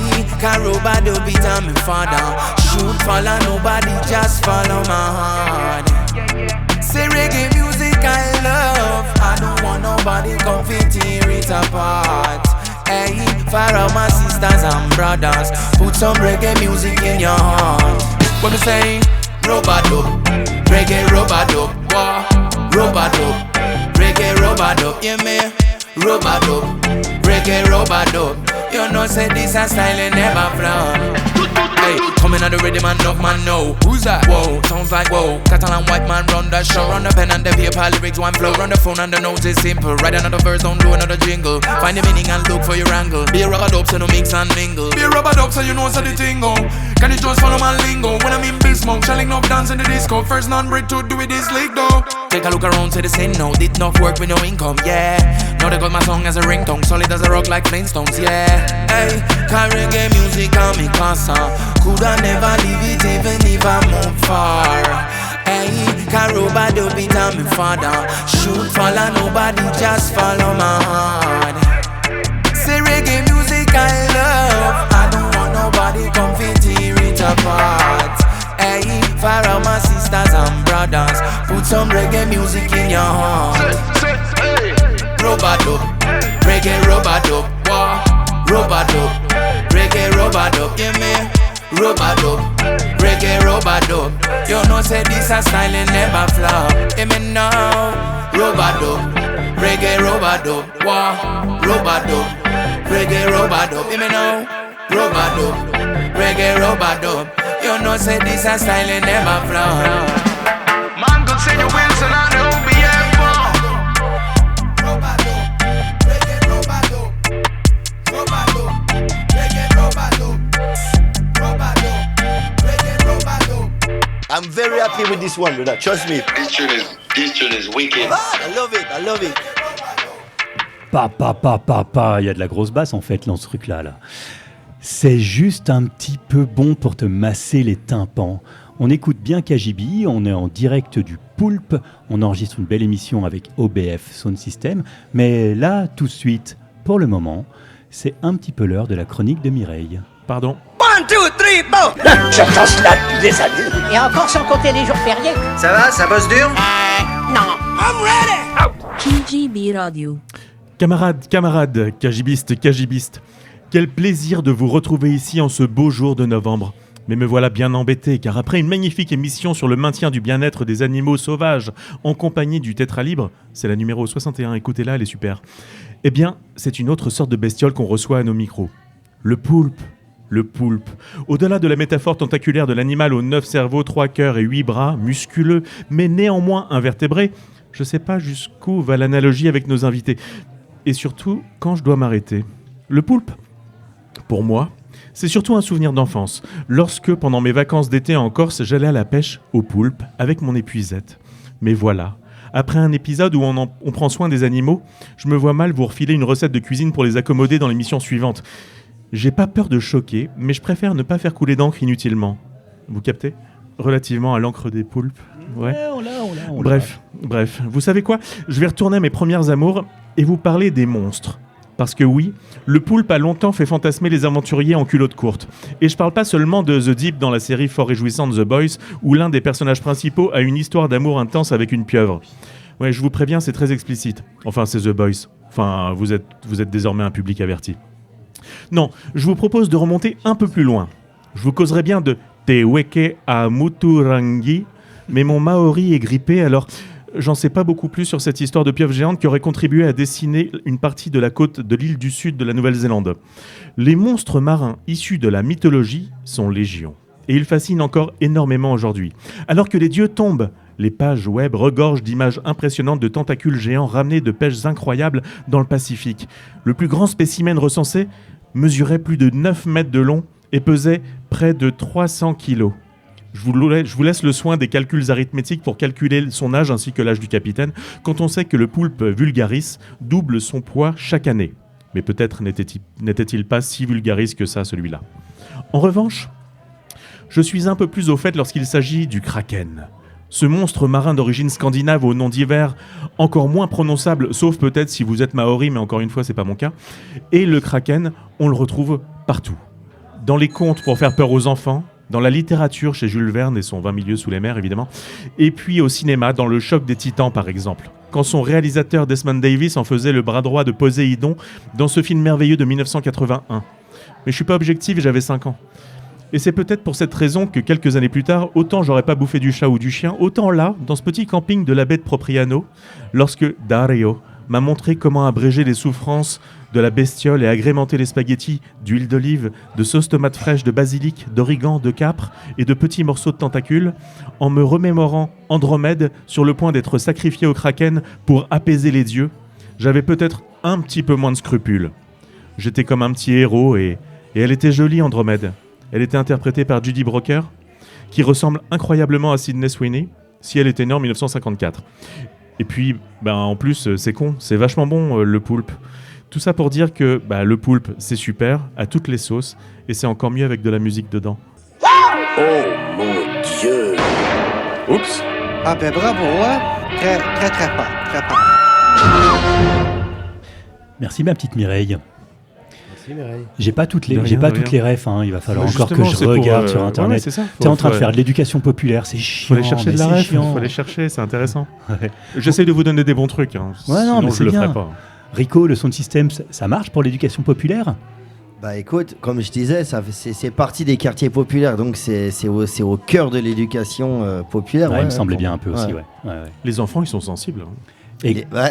Robado beat on me father. Shoot follow nobody, just follow my heart. Say reggae music I love. I don't want nobody come fit tear it apart. Hey, for all my sisters and brothers, put some reggae music in your heart. What me say? Robado, reggae Robado, Robado, reggae Robado, yeah me, Robado, reggae Robado. You know say this a style and never flop. Hey, coming on the rhythm and enough man know. Who's that? Whoa, sounds like whoa. Catalan white man run the show. Run the pen and the paper, lyrics one flow. Run the phone and the notes is simple. Write another verse, don't do another jingle. Find the meaning and look for your angle. Be a rubber dope so no mix and mingle. Be a rubber dope so you know so the tingle. Can you just follow my lingo? When I'm in Bismarck, shelling up dance in the disco. First non-break to do it this league though. Take a look around to the scene now. Did not work with no income, yeah. Now they got my song as a ringtone. Solid as a rock like Flintstones, yeah. Hey, car reggae music on me casa. Coulda never leave it even if I move far. Hey, car Robado beat on me father. Shoot follow nobody, just follow my heart. Say reggae music I love. I don't want nobody come fit tear it apart. Hey, for all my sisters and brothers, put some reggae music in your heart. Robado, reggae Robado, Robado, reggae Robado, yeah me, Robado, reggae Robado. You know say this a style and never flop. Yeah me now, Robado, reggae Robado, Robado, reggae Robado. Yeah me now, Robado, reggae Robado. You know say this a style and never flop. Man could say you Wilson and the OBF. Robado, reggae Robado, Robado, reggae Robado, Robado, reggae Robado. I'm very happy with this one, brother. Trust me. This tune is wicked. I love it. I love it. Il y a de la grosse basse en fait dans ce truc-là. Là. C'est juste un petit peu bon pour te masser les tympans. On écoute bien KGB, on est en direct du Poulpe, on enregistre une belle émission avec OBF Sound System, mais là, tout de suite, pour le moment, c'est un petit peu l'heure de la chronique de Mireille. Pardon. 1, 2, 3, 4. Je pense là depuis des années. Et encore sans compter les jours fériés. Ça va, ça bosse dur? Non. I'm ready. KGB Radio. Camarades, KGBistes, quel plaisir de vous retrouver ici en ce beau jour de novembre. Mais me voilà bien embêté, car après une magnifique émission sur le maintien du bien-être des animaux sauvages en compagnie du Tétra Libre, c'est la numéro 61, écoutez-la, elle est super, eh bien, c'est une autre sorte de bestiole qu'on reçoit à nos micros. Le poulpe. Le poulpe. Au-delà de la métaphore tentaculaire de l'animal aux 9 cerveaux, 3 cœurs et 8 bras, musculeux, mais néanmoins invertébré, je sais pas jusqu'où va l'analogie avec nos invités. Et surtout, quand je dois m'arrêter. Le poulpe, pour moi, c'est surtout un souvenir d'enfance. Lorsque, pendant mes vacances d'été en Corse, j'allais à la pêche au poulpe avec mon épuisette. Mais voilà, après un épisode où on prend soin des animaux, je me vois mal vous refiler une recette de cuisine pour les accommoder dans l'émission suivante. J'ai pas peur de choquer, mais je préfère ne pas faire couler d'encre inutilement. Vous captez ? Relativement à l'encre des poulpes. Ouais. Bref. Vous savez quoi ? Je vais retourner à mes premières amours et vous parler des monstres. Parce que oui, le poulpe a longtemps fait fantasmer les aventuriers en culotte courte. Et je parle pas seulement de The Deep dans la série fort réjouissante The Boys, où l'un des personnages principaux a une histoire d'amour intense avec une pieuvre. Ouais, je vous préviens, c'est très explicite. Enfin, c'est The Boys. Enfin, vous êtes désormais un public averti. Non, je vous propose de remonter un peu plus loin. Je vous causerai bien de Te Weke a Muturangi, mais mon maori est grippé, alors j'en sais pas beaucoup plus sur cette histoire de pieuvre géante qui aurait contribué à dessiner une partie de la côte de l'île du Sud de la Nouvelle-Zélande. Les monstres marins issus de la mythologie sont légion, et ils fascinent encore énormément aujourd'hui. Alors que les dieux tombent, les pages web regorgent d'images impressionnantes de tentacules géants ramenés de pêches incroyables dans le Pacifique. Le plus grand spécimen recensé mesurait plus de 9 mètres de long et pesait près de 300 kilos. Je vous laisse le soin des calculs arithmétiques pour calculer son âge ainsi que l'âge du capitaine, quand on sait que le poulpe vulgaris double son poids chaque année. Mais peut-être n'était-il pas si vulgaris que ça, celui-là. En revanche, je suis un peu plus au fait lorsqu'il s'agit du kraken. Ce monstre marin d'origine scandinave au nom divers, encore moins prononçable, sauf peut-être si vous êtes maori, mais encore une fois, c'est pas mon cas. Et le kraken, on le retrouve partout. Dans les contes pour faire peur aux enfants, dans la littérature chez Jules Verne et son 20 milieux sous les mers, évidemment, et puis au cinéma, dans Le Choc des Titans, par exemple. Quand son réalisateur Desmond Davis en faisait le bras droit de Poséidon dans ce film merveilleux de 1981. Mais je suis pas objectif, j'avais 5 ans. Et c'est peut-être pour cette raison que quelques années plus tard, autant j'aurais pas bouffé du chat ou du chien, autant là, dans ce petit camping de la baie de Propriano, lorsque Dario m'a montré comment abréger les souffrances de la bestiole et agrémenter les spaghettis d'huile d'olive, de sauce tomate fraîche, de basilic, d'origan, de capre et de petits morceaux de tentacules, en me remémorant Andromède sur le point d'être sacrifié au kraken pour apaiser les dieux, j'avais peut-être un petit peu moins de scrupules. J'étais comme un petit héros et elle était jolie, Andromède. Elle était interprétée par Judy Broker, qui ressemble incroyablement à Sydney Sweeney, si elle était née en 1954. Et puis, en plus, c'est con, c'est vachement bon, le poulpe. Tout ça pour dire que le poulpe, c'est super, à toutes les sauces, et c'est encore mieux avec de la musique dedans. Oh mon Dieu! Oups! Ah ben bravo, hein? Très pas. Merci ma petite Mireille. Merci Mireille. J'ai pas toutes les refs, hein. Il va falloir encore que Justement, je c'est regarde pour, sur internet. c'est ça. T'es en train de faire de l'éducation populaire, c'est chiant. Faut aller chercher de la ref, faut aller chercher, c'est intéressant. Ouais. J'essaie de vous donner des bons trucs, hein. Ouais, non, sinon mais je le bien. ferai pas. Rico, le son de système, ça marche pour l'éducation populaire ? Bah écoute, comme je disais, c'est partie des quartiers populaires, donc c'est au cœur de l'éducation populaire. Il me semblait bien un peu aussi, ouais. Les enfants, ils sont sensibles. Hein.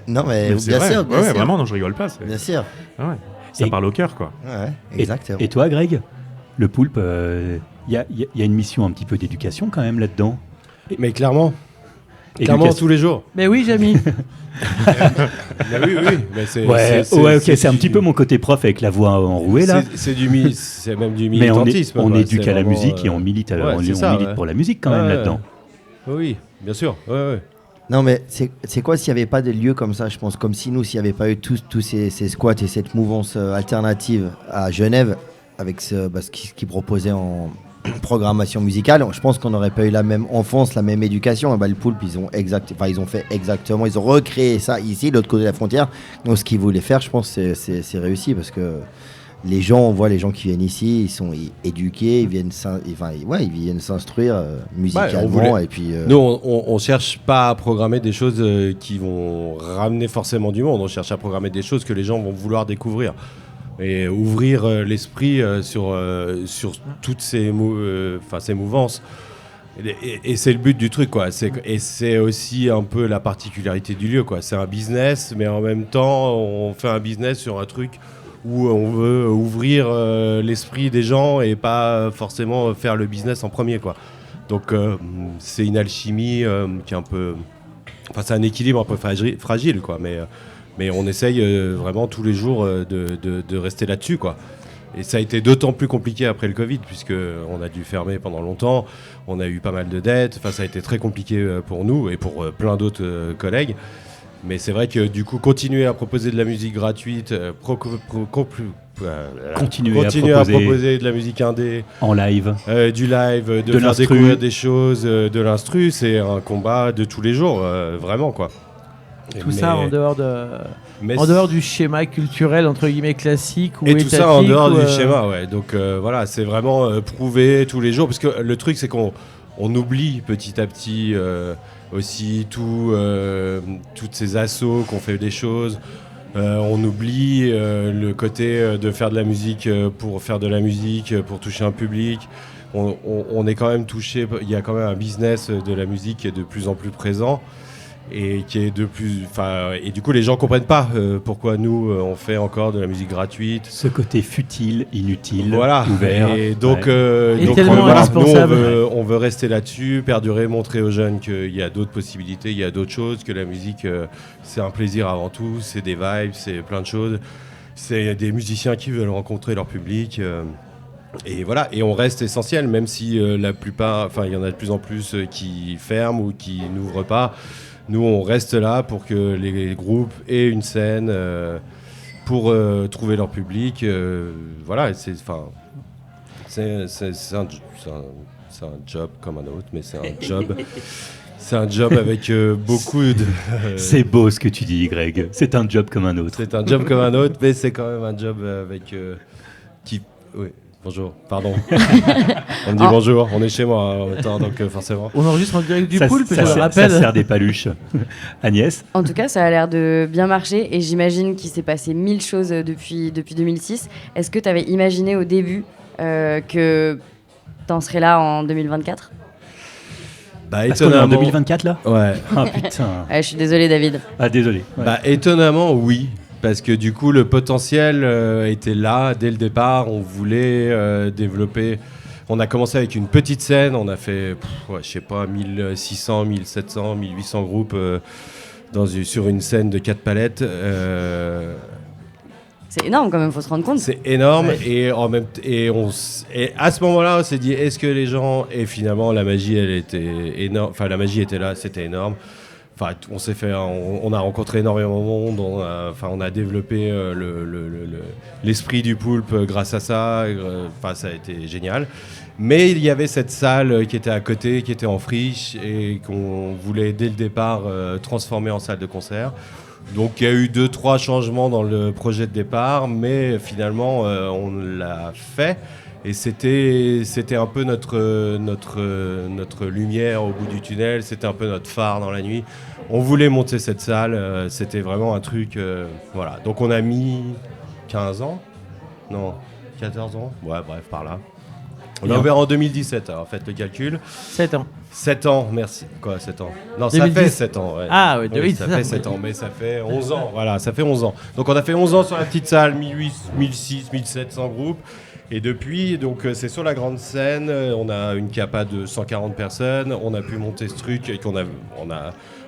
Non mais c'est bien vrai. sûr. Ouais, vraiment, non, je rigole pas. Bien sûr. Ah ouais. Ça parle au cœur, quoi. Ouais, exactement. Et toi, Greg, le poulpe, y a une mission un petit peu d'éducation quand même là-dedans. Mais clairement. Clairement, tous les jours. Mais oui, Jamy. Oui. Mais c'est un petit peu mon côté prof avec la voix enrouée là. C'est même du militantisme. Mais on éduque à la musique et on milite, milite pour la musique quand même là-dedans. Oui, bien sûr. Ouais. Non mais c'est quoi s'il n'y avait pas des lieux comme ça, je pense, comme si nous, s'il n'y avait pas eu tous ces squats et cette mouvance alternative à Genève, avec ce qu'ils proposaient en programmation musicale, je pense qu'on n'aurait pas eu la même enfance, la même éducation. Et le poulpe, ils ont fait exactement, ils ont recréé ça ici, de l'autre côté de la frontière. Donc ce qu'ils voulaient faire, je pense, c'est réussi parce que les gens, on voit les gens qui viennent ici, ils sont éduqués, ils viennent s'instruire musicalement. Et puis, nous, on cherche pas à programmer des choses qui vont ramener forcément du monde. On cherche à programmer des choses que les gens vont vouloir découvrir et ouvrir l'esprit sur toutes ces mouvances. Et c'est le but du truc, quoi. Et c'est aussi un peu la particularité du lieu, quoi. C'est un business, mais en même temps, on fait un business sur un truc où on veut ouvrir l'esprit des gens et pas forcément faire le business en premier, quoi. Donc c'est une alchimie qui est un peu... Enfin, c'est un équilibre un peu fragile, quoi. Mais on essaye vraiment tous les jours de rester là-dessus, quoi. Et ça a été d'autant plus compliqué après le Covid, puisqu'on a dû fermer pendant longtemps, on a eu pas mal de dettes, enfin, ça a été très compliqué pour nous et pour plein d'autres collègues. Mais c'est vrai que du coup, continuer à proposer de la musique gratuite, continuer à proposer de la musique indé, en live, du live, de faire découvrir des choses, de l'instru, c'est un combat de tous les jours, vraiment, quoi. Tout ça en dehors du schéma culturel entre guillemets classique ou étatique. Et tout ça en dehors du schéma, ouais. Donc voilà, c'est vraiment prouver tous les jours, parce que le truc c'est qu'on oublie petit à petit aussi toutes ces assos qu'on fait des choses. On oublie le côté de faire de la musique pour faire de la musique, pour toucher un public. On est quand même touché, il y a quand même un business de la musique qui est de plus en plus présent. Et qui est et du coup les gens comprennent pas pourquoi nous on fait encore de la musique gratuite. Ce côté futile, inutile, voilà. Ouvert. Et donc, on veut rester là-dessus, perdurer, montrer aux jeunes qu'il y a d'autres possibilités, il y a d'autres choses, que la musique c'est un plaisir avant tout, c'est des vibes, c'est plein de choses, c'est des musiciens qui veulent rencontrer leur public. Et voilà, et on reste essentiel, même si la plupart, enfin il y en a de plus en plus qui ferment ou qui n'ouvrent pas. Nous, on reste là pour que les groupes aient une scène pour trouver leur public. Voilà, c'est un job comme un autre, mais c'est un job. C'est un job avec beaucoup de... C'est beau ce que tu dis, Greg. C'est un job comme un autre. C'est un job comme un autre, mais c'est quand même un job avec... Oui. Bonjour, pardon. On me dit bonjour, on est chez moi en même temps, donc forcément. On enregistre en direct du Poulpe, je le Ça rappelle. sert des paluches. Agnès ? En tout cas, ça a l'air de bien marcher et j'imagine qu'il s'est passé 1000 choses depuis 2006. Est-ce que tu avais imaginé au début que t'en serais là en 2024 ? Parce qu'on est en 2024 là ? Ouais. Ah putain. Je suis désolé, David. Ah désolé. Ouais. Étonnamment, oui. Parce que du coup, le potentiel était là dès le départ. On voulait développer. On a commencé avec une petite scène. On a fait, je sais pas, 1600, 1700, 1800 groupes sur une scène de 4 palettes. C'est énorme quand même, faut se rendre compte. C'est énorme. Ouais. Et à ce moment-là, on s'est dit, est-ce que les gens... Et finalement, la magie, elle était énorme. Enfin, la magie était là, c'était énorme. Enfin, on a rencontré énormément de monde, on a développé l'esprit du Poulpe grâce à ça. Ça a été génial. Mais il y avait cette salle qui était à côté, qui était en friche et qu'on voulait dès le départ transformer en salle de concert. Donc il y a eu 2-3 changements dans le projet de départ, mais finalement on l'a fait. Et c'était un peu notre lumière au bout du tunnel, c'était un peu notre phare dans la nuit. On voulait monter cette salle, c'était vraiment un truc... voilà. Donc on a mis 15 ans ? Non, 14 ans ? Ouais, bref, par là. On a ouvert en 2017, alors faites le calcul. 7 ans. 7 ans, merci. Quoi, 7 ans ? Non, 2010. Ça fait 7 ans. Ouais. Ah oui, ça fait 7 ans, mais ça fait 11 ans. Voilà, ça fait 11 ans. Donc on a fait 11 ans sur la petite salle, 1600, 1700 groupes. Et depuis, donc c'est sur la grande scène, on a une capa de 140 personnes, on a pu monter ce truc et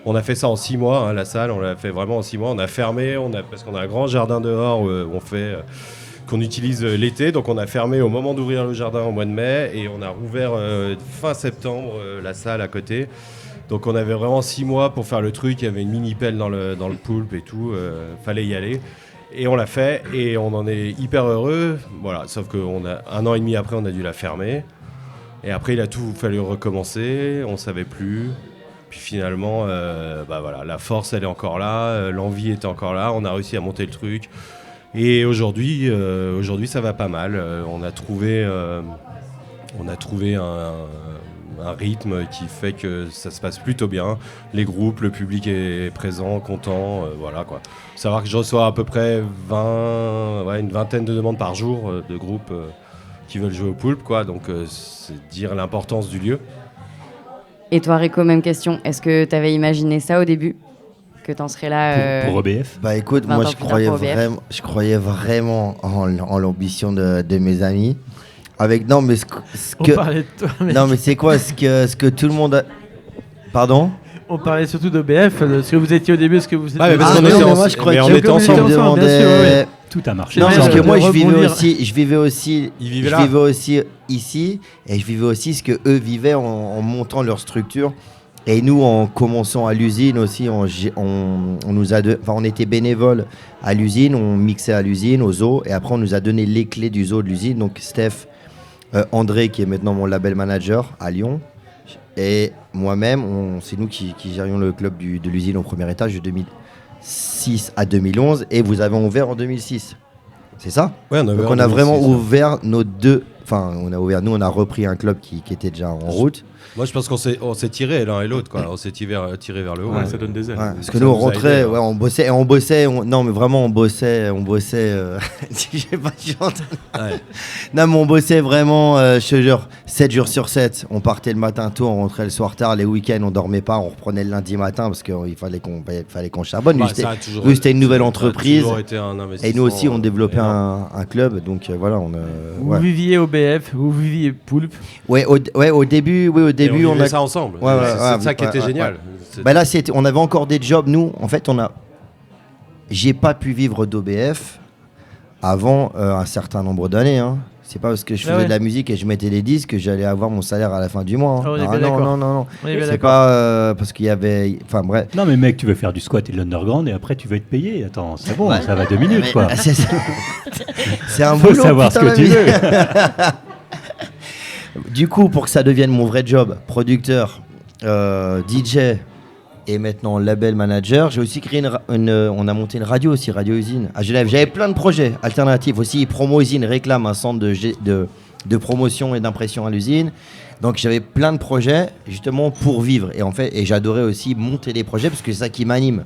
on a fait ça en 6 mois, hein, la salle, on l'a fait vraiment en 6 mois, on a fermé, parce qu'on a un grand jardin dehors qu'on utilise l'été, donc on a fermé au moment d'ouvrir le jardin au mois de mai et on a rouvert fin septembre la salle à côté. Donc on avait vraiment 6 mois pour faire le truc, il y avait une mini-pelle dans le Poulpe et tout, fallait y aller. Et on l'a fait et on en est hyper heureux. Voilà, sauf qu'un an et demi après, on a dû la fermer. Et après, il a tout fallu recommencer. On ne savait plus. Puis finalement, voilà, la force, elle est encore là. L'envie était encore là. On a réussi à monter le truc. Et aujourd'hui, ça va pas mal. On a trouvé un rythme qui fait que ça se passe plutôt bien. Les groupes, le public est présent, content, voilà quoi. Savoir que je reçois à peu près une vingtaine de demandes par jour de groupes qui veulent jouer au Poulpe, quoi. Donc c'est dire l'importance du lieu. Et toi, Rico, même question. Est-ce que tu avais imaginé ça au début ? que t'en serais là pour EBF. Bah écoute, 20 moi ans je plus tard pour croyais, OBF. je croyais vraiment en l'ambition de mes amis. Avec non mais On parlait de toi, mec. non mais c'est quoi ce que tout le monde a... Pardon? On parlait surtout d'EBF, de ce que vous étiez au début, ce que vous étiez. Ah, mais parce qu'on non, était mais en- moi je croyais mais on que était comme ensemble. je me bien sûr, demandais... ouais. Tout a marché. Non, C'est parce vrai, que moi de je vivais rebondir. aussi Il vivait là. ici et je vivais aussi ce que eux vivaient en montant leur structure. Et nous, en commençant à l'usine aussi, on nous a on était bénévoles à l'usine, on mixait à l'usine, au zoo, et après on nous a donné les clés du zoo de l'usine. Donc Steph, André, qui est maintenant mon label manager à Lyon, et moi-même, c'est nous qui gérions le club de l'usine au premier étage de 2006 à 2011, et vous avez ouvert en 2006. C'est ça? Ouais, on a Donc ouvert on en a vraiment 2006, ouais. ouvert nos deux... Enfin, on a repris un club qui était déjà en route. Moi, je pense qu'on s'est tiré l'un et l'autre, quoi. On s'est tiré vers le haut. Ouais, ça donne des ailes. Ouais, parce que Ça nous on nous a rentrait, aidé, ouais, on bossait, non mais vraiment on bossait. Je sais pas, je chante. Ouais. Non mais on bossait vraiment, je te jure, 7 jours sur 7. On partait le matin tôt, on rentrait le soir tard. Les week-ends on dormait pas, on reprenait le lundi matin parce qu'il fallait qu'on charbonne. Bah, Nous, ça a toujours- nous, c'était une nouvelle ça a entreprise. toujours été un investissement, Et nous aussi on développait énorme. un club, donc voilà on. Vous Ouais. viviez OBF, vous viviez Poulpe. Ouais, au début, Et on vivait ça ensemble. Ouais, ouais, C'est ça ouais, qui était ouais, génial. ouais. C'est- Bah là, on avait encore des jobs. Nous, en fait, j'ai pas pu vivre d'OBF avant un certain nombre d'années. Hein. C'est pas parce que je faisais de la musique et je mettais des disques que j'allais avoir mon salaire à la fin du mois. Hein. Ah, on est bien non, d'accord. non. On est bien C'est d'accord. pas parce qu'il y avait. Enfin bref. Non mais mec, tu veux faire du squat et de l'underground et après tu veux être payé. Attends, c'est bon, Ouais. ça va 2 minutes Mais- quoi. C'est un Faut boulot. savoir putain, ce que la tu vie. veux. Du coup, pour que ça devienne mon vrai job, producteur, DJ et maintenant label manager, j'ai aussi créé on a monté une radio aussi, Radio Usine à Genève. J'avais plein de projets alternatifs aussi. Promo Usine réclame un centre de promotion et d'impression à l'usine. Donc j'avais plein de projets justement pour vivre. Et j'adorais aussi monter des projets parce que c'est ça qui m'anime.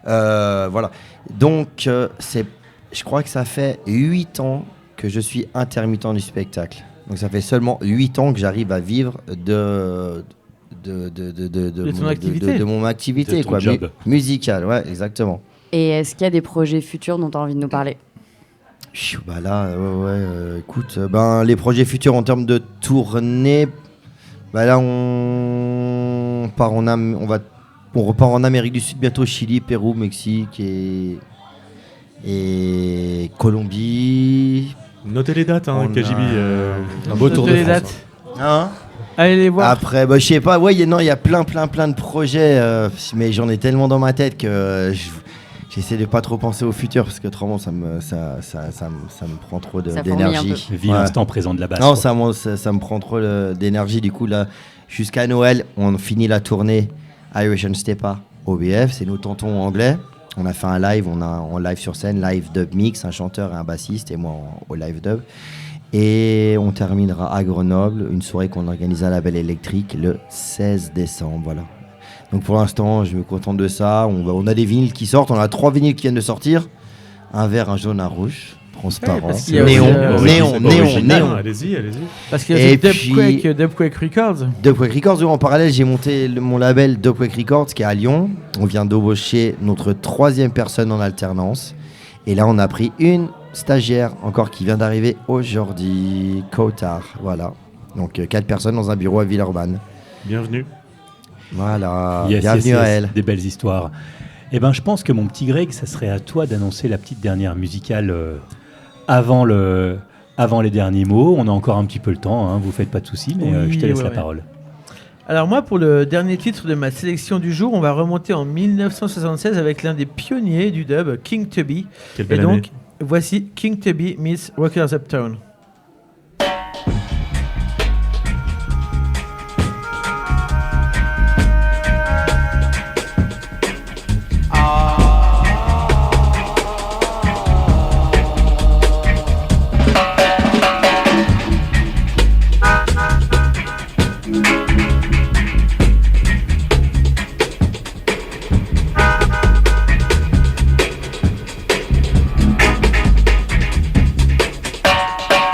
Voilà. Donc je crois que ça fait 8 ans que je suis intermittent du spectacle. Donc ça fait seulement 8 ans que j'arrive à vivre de ton activité. de mon activité, De ton quoi, job. musicale, ouais, exactement. Et est-ce qu'il y a des projets futurs dont tu as envie de nous parler? Bah là, écoute, les projets futurs en termes de tournée, bah là on repart en Amérique du Sud bientôt, Chili, Pérou, Mexique et Colombie. Notez les dates, hein, KGB. Un beau tour de les France. dates. Hein? Allez les voir. Après, je sais pas, il y a plein de projets, mais j'en ai tellement dans ma tête que j'essaie de pas trop penser au futur parce que autrement ça me prend trop Ça fourmille un d'énergie. peu. Vis l'instant présent de la basse, Non, quoi. ça me prend trop d'énergie. Du coup, là, jusqu'à Noël, on finit la tournée Irish and Stepa OBF. C'est nos tontons anglais. On a fait un live, en live sur scène, live dub mix, un chanteur et un bassiste, et moi au live dub. Et on terminera à Grenoble, une soirée qu'on organise à la Belle Électrique le 16 décembre. Voilà. Donc pour l'instant, je me contente de ça. On a des vinyles qui sortent. On a 3 vinyles qui viennent de sortir. Un vert, un jaune, un rouge. Transparent. parce qu'il y a Néon. Allez-y. Parce qu'il y a Et Dubquake Records. Dubquake Records, en parallèle, j'ai monté mon label Dubquake Records qui est à Lyon. On vient d'embaucher notre 3e personne en alternance. Et là, on a pris une stagiaire encore qui vient d'arriver aujourd'hui, Kotar. Voilà. Donc 4 personnes dans un bureau à Villeurbanne. Bienvenue. Voilà. Yes, Bienvenue à elle. Des belles histoires. Eh ben, je pense que mon petit Greg, ça serait à toi d'annoncer la petite dernière musicale avant les derniers mots. On a encore un petit peu le temps, hein, vous faites pas de soucis, mais Oui, je te laisse ouais, la ouais. parole. Alors moi, pour le dernier titre de ma sélection du jour, on va remonter en 1976 avec l'un des pionniers du dub, King Tubby. Quelle Et belle donc, année. voici King Tubby meets Rockers Uptown. Thank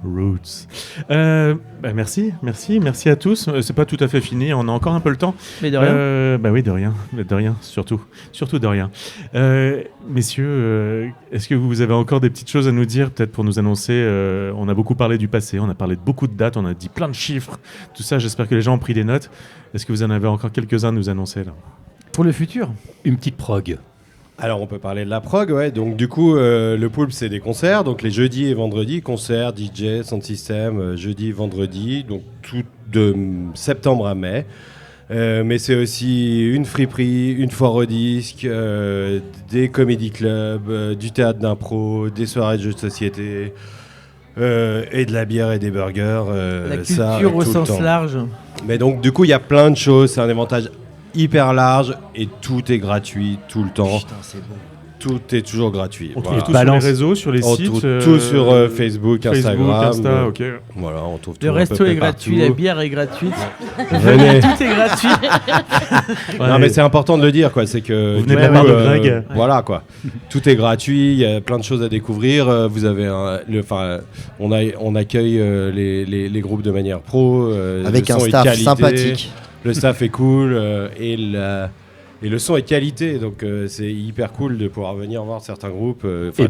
Roots. Merci à tous. C'est pas tout à fait fini, on a encore un peu le temps. Mais de rien. Oui, de rien, surtout de rien. Messieurs, est-ce que vous avez encore des petites choses à nous dire, peut-être pour nous annoncer on a beaucoup parlé du passé, on a parlé de beaucoup de dates, on a dit plein de chiffres, tout ça, j'espère que les gens ont pris des notes. Est-ce que vous en avez encore quelques-uns à nous annoncer là ? Pour le futur. Une petite prog. Alors on peut parler de la prog, ouais. Donc du coup, le Poulpe c'est des concerts, donc les jeudis et vendredis, concerts, DJ, sound system, jeudi, vendredi, donc tout de septembre à mai. Mais c'est aussi une friperie, une foire au disque, des comédie clubs, du théâtre d'impro, des soirées de jeux de société, et de la bière et des burgers. La culture au sens large. Mais donc du coup, il y a plein de choses, c'est un éventail hyper large et tout est gratuit tout le temps. Putain, c'est bon. Tout est toujours gratuit. On trouve tout sur les réseaux, sur les sites. Tout sur Facebook, Instagram. Insta, ok. Voilà, on trouve tout. Le resto est gratuit, partout. la bière est gratuite. Venez. Tout est gratuit. Non mais c'est important de le dire, quoi. C'est que vous venez de la part de Greg. Voilà, quoi. Tout est gratuit. Il y a plein de choses à découvrir. Vous avez on accueille les groupes de manière pro. Avec un staff sympathique. Le staff est cool et le son est qualité, donc c'est hyper cool de pouvoir venir voir certains groupes,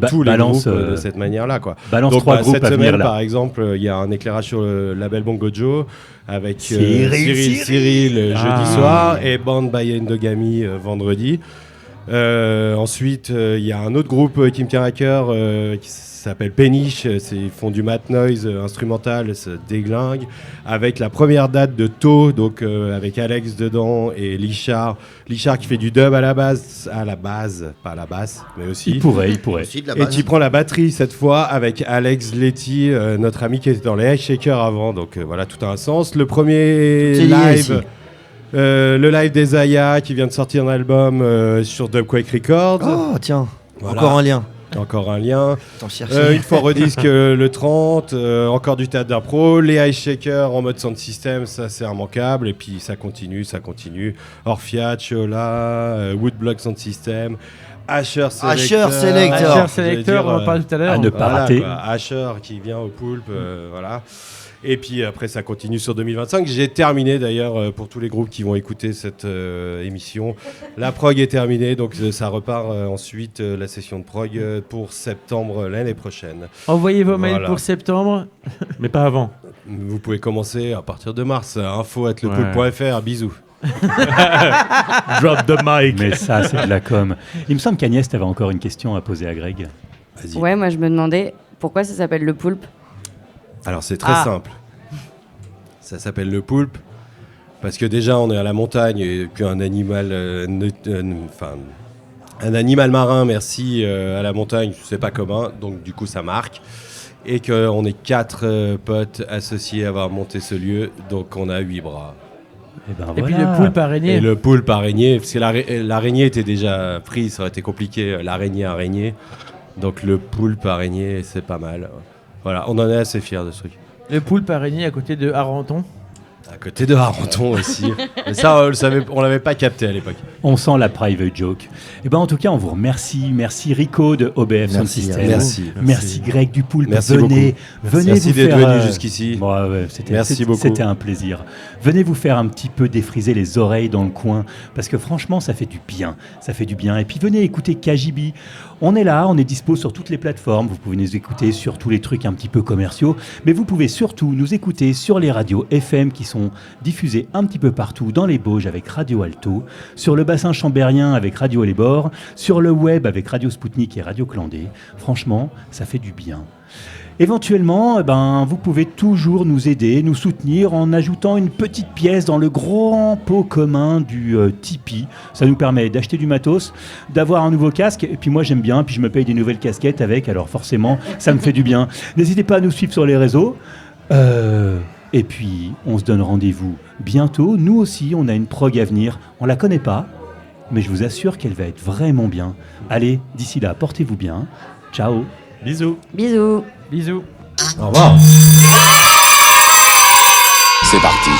tous les groupes de cette manière-là, quoi. Balance donc, 3 groupes cette à semaine, venir là. par exemple, il y a un éclairage sur le label Bongo Joe avec Cyril jeudi soir et Band by Endogamy vendredi. Ensuite, il y a un autre groupe qui me tient à cœur qui s'appelle Péniche. Ils font du mat noise instrumental, ça déglingue. Avec la première date de Tau, donc avec Alex dedans et Lichard. Lichard qui fait du dub à la base, pas à la basse, mais aussi. Il pourrait. Et qui prend la batterie cette fois avec Alex Letty, notre ami qui était dans les Ice Shakers avant. Donc voilà, tout a un sens. Le premier live. Le live des Aya qui vient de sortir un album sur Dubquake Records. Oh tiens, voilà. Encore un lien. Une fois redisque le 30, encore du théâtre d'impro, les Ice Shakers en mode sound system, ça c'est immanquable, et puis ça continue. Orphia, Chola, Woodblock sound system, Asher Selector, on en parle tout à l'heure. À ne pas rater. Asher qui vient au Poulpe, voilà. Et puis après ça continue sur 2025. J'ai terminé d'ailleurs pour tous les groupes qui vont écouter cette émission. La prog est terminée, donc ça repart ensuite la session de prog pour septembre l'année prochaine. Envoyez vos mails pour septembre. Mais pas avant. Vous pouvez commencer à partir de mars. info@lepoulpe.fr. Bisous. Drop the mic. Mais ça, c'est de la com. Il me semble qu'Agnès, t'avais encore une question à poser à Greg. Vas-y. Ouais, moi je me demandais pourquoi ça s'appelle le poulpe. Alors c'est très simple. Ça s'appelle le poulpe parce que déjà on est à la montagne et puis un animal, un animal marin, merci, à la montagne, c'est pas commun, donc du coup ça marque. Et qu'on est 4 potes associés à avoir monté ce lieu, donc on a 8 bras. Et puis le poulpe araignée. Et le poulpe araignée, parce que l'araignée était déjà prise, ça aurait été compliqué, l'araignée. Donc le poulpe araignée, c'est pas mal. Voilà, on en est assez fiers de ce truc. Le poulpe araignée à côté de Harenton. À côté de Harenton aussi. Mais ça, on l'avait pas capté à l'époque. On sent la private joke. Et ben en tout cas, on vous remercie. Merci Rico de OBF Sound System. Merci Greg du Poulpe. Merci venez merci vous d'être faire, venu jusqu'ici. Merci beaucoup. C'était un plaisir. Venez vous faire un petit peu défriser les oreilles dans le coin, parce que franchement, ça fait du bien. Ça fait du bien. Et puis venez écouter KGB. On est là, on est dispo sur toutes les plateformes. Vous pouvez nous écouter sur tous les trucs un petit peu commerciaux, mais vous pouvez surtout nous écouter sur les radios FM qui sont diffusées un petit peu partout dans les Bauges avec Radio Alto, sur le bassin chambérien avec Radio Les Bords, sur le web avec Radio Spoutnik et Radio Clandé. Franchement, ça fait du bien. Éventuellement, vous pouvez toujours nous aider, nous soutenir en ajoutant une petite pièce dans le grand pot commun du Tipeee. Ça nous permet d'acheter du matos, d'avoir un nouveau casque, et puis moi j'aime bien, puis je me paye des nouvelles casquettes avec, alors forcément ça me fait du bien. N'hésitez pas à nous suivre sur les réseaux. Et puis on se donne rendez-vous bientôt. Nous aussi, on a une prog à venir. On la connaît pas, mais je vous assure qu'elle va être vraiment bien. Allez, d'ici là, portez-vous bien. Ciao. Bisous. Bisous. Bisous. Au revoir. C'est parti.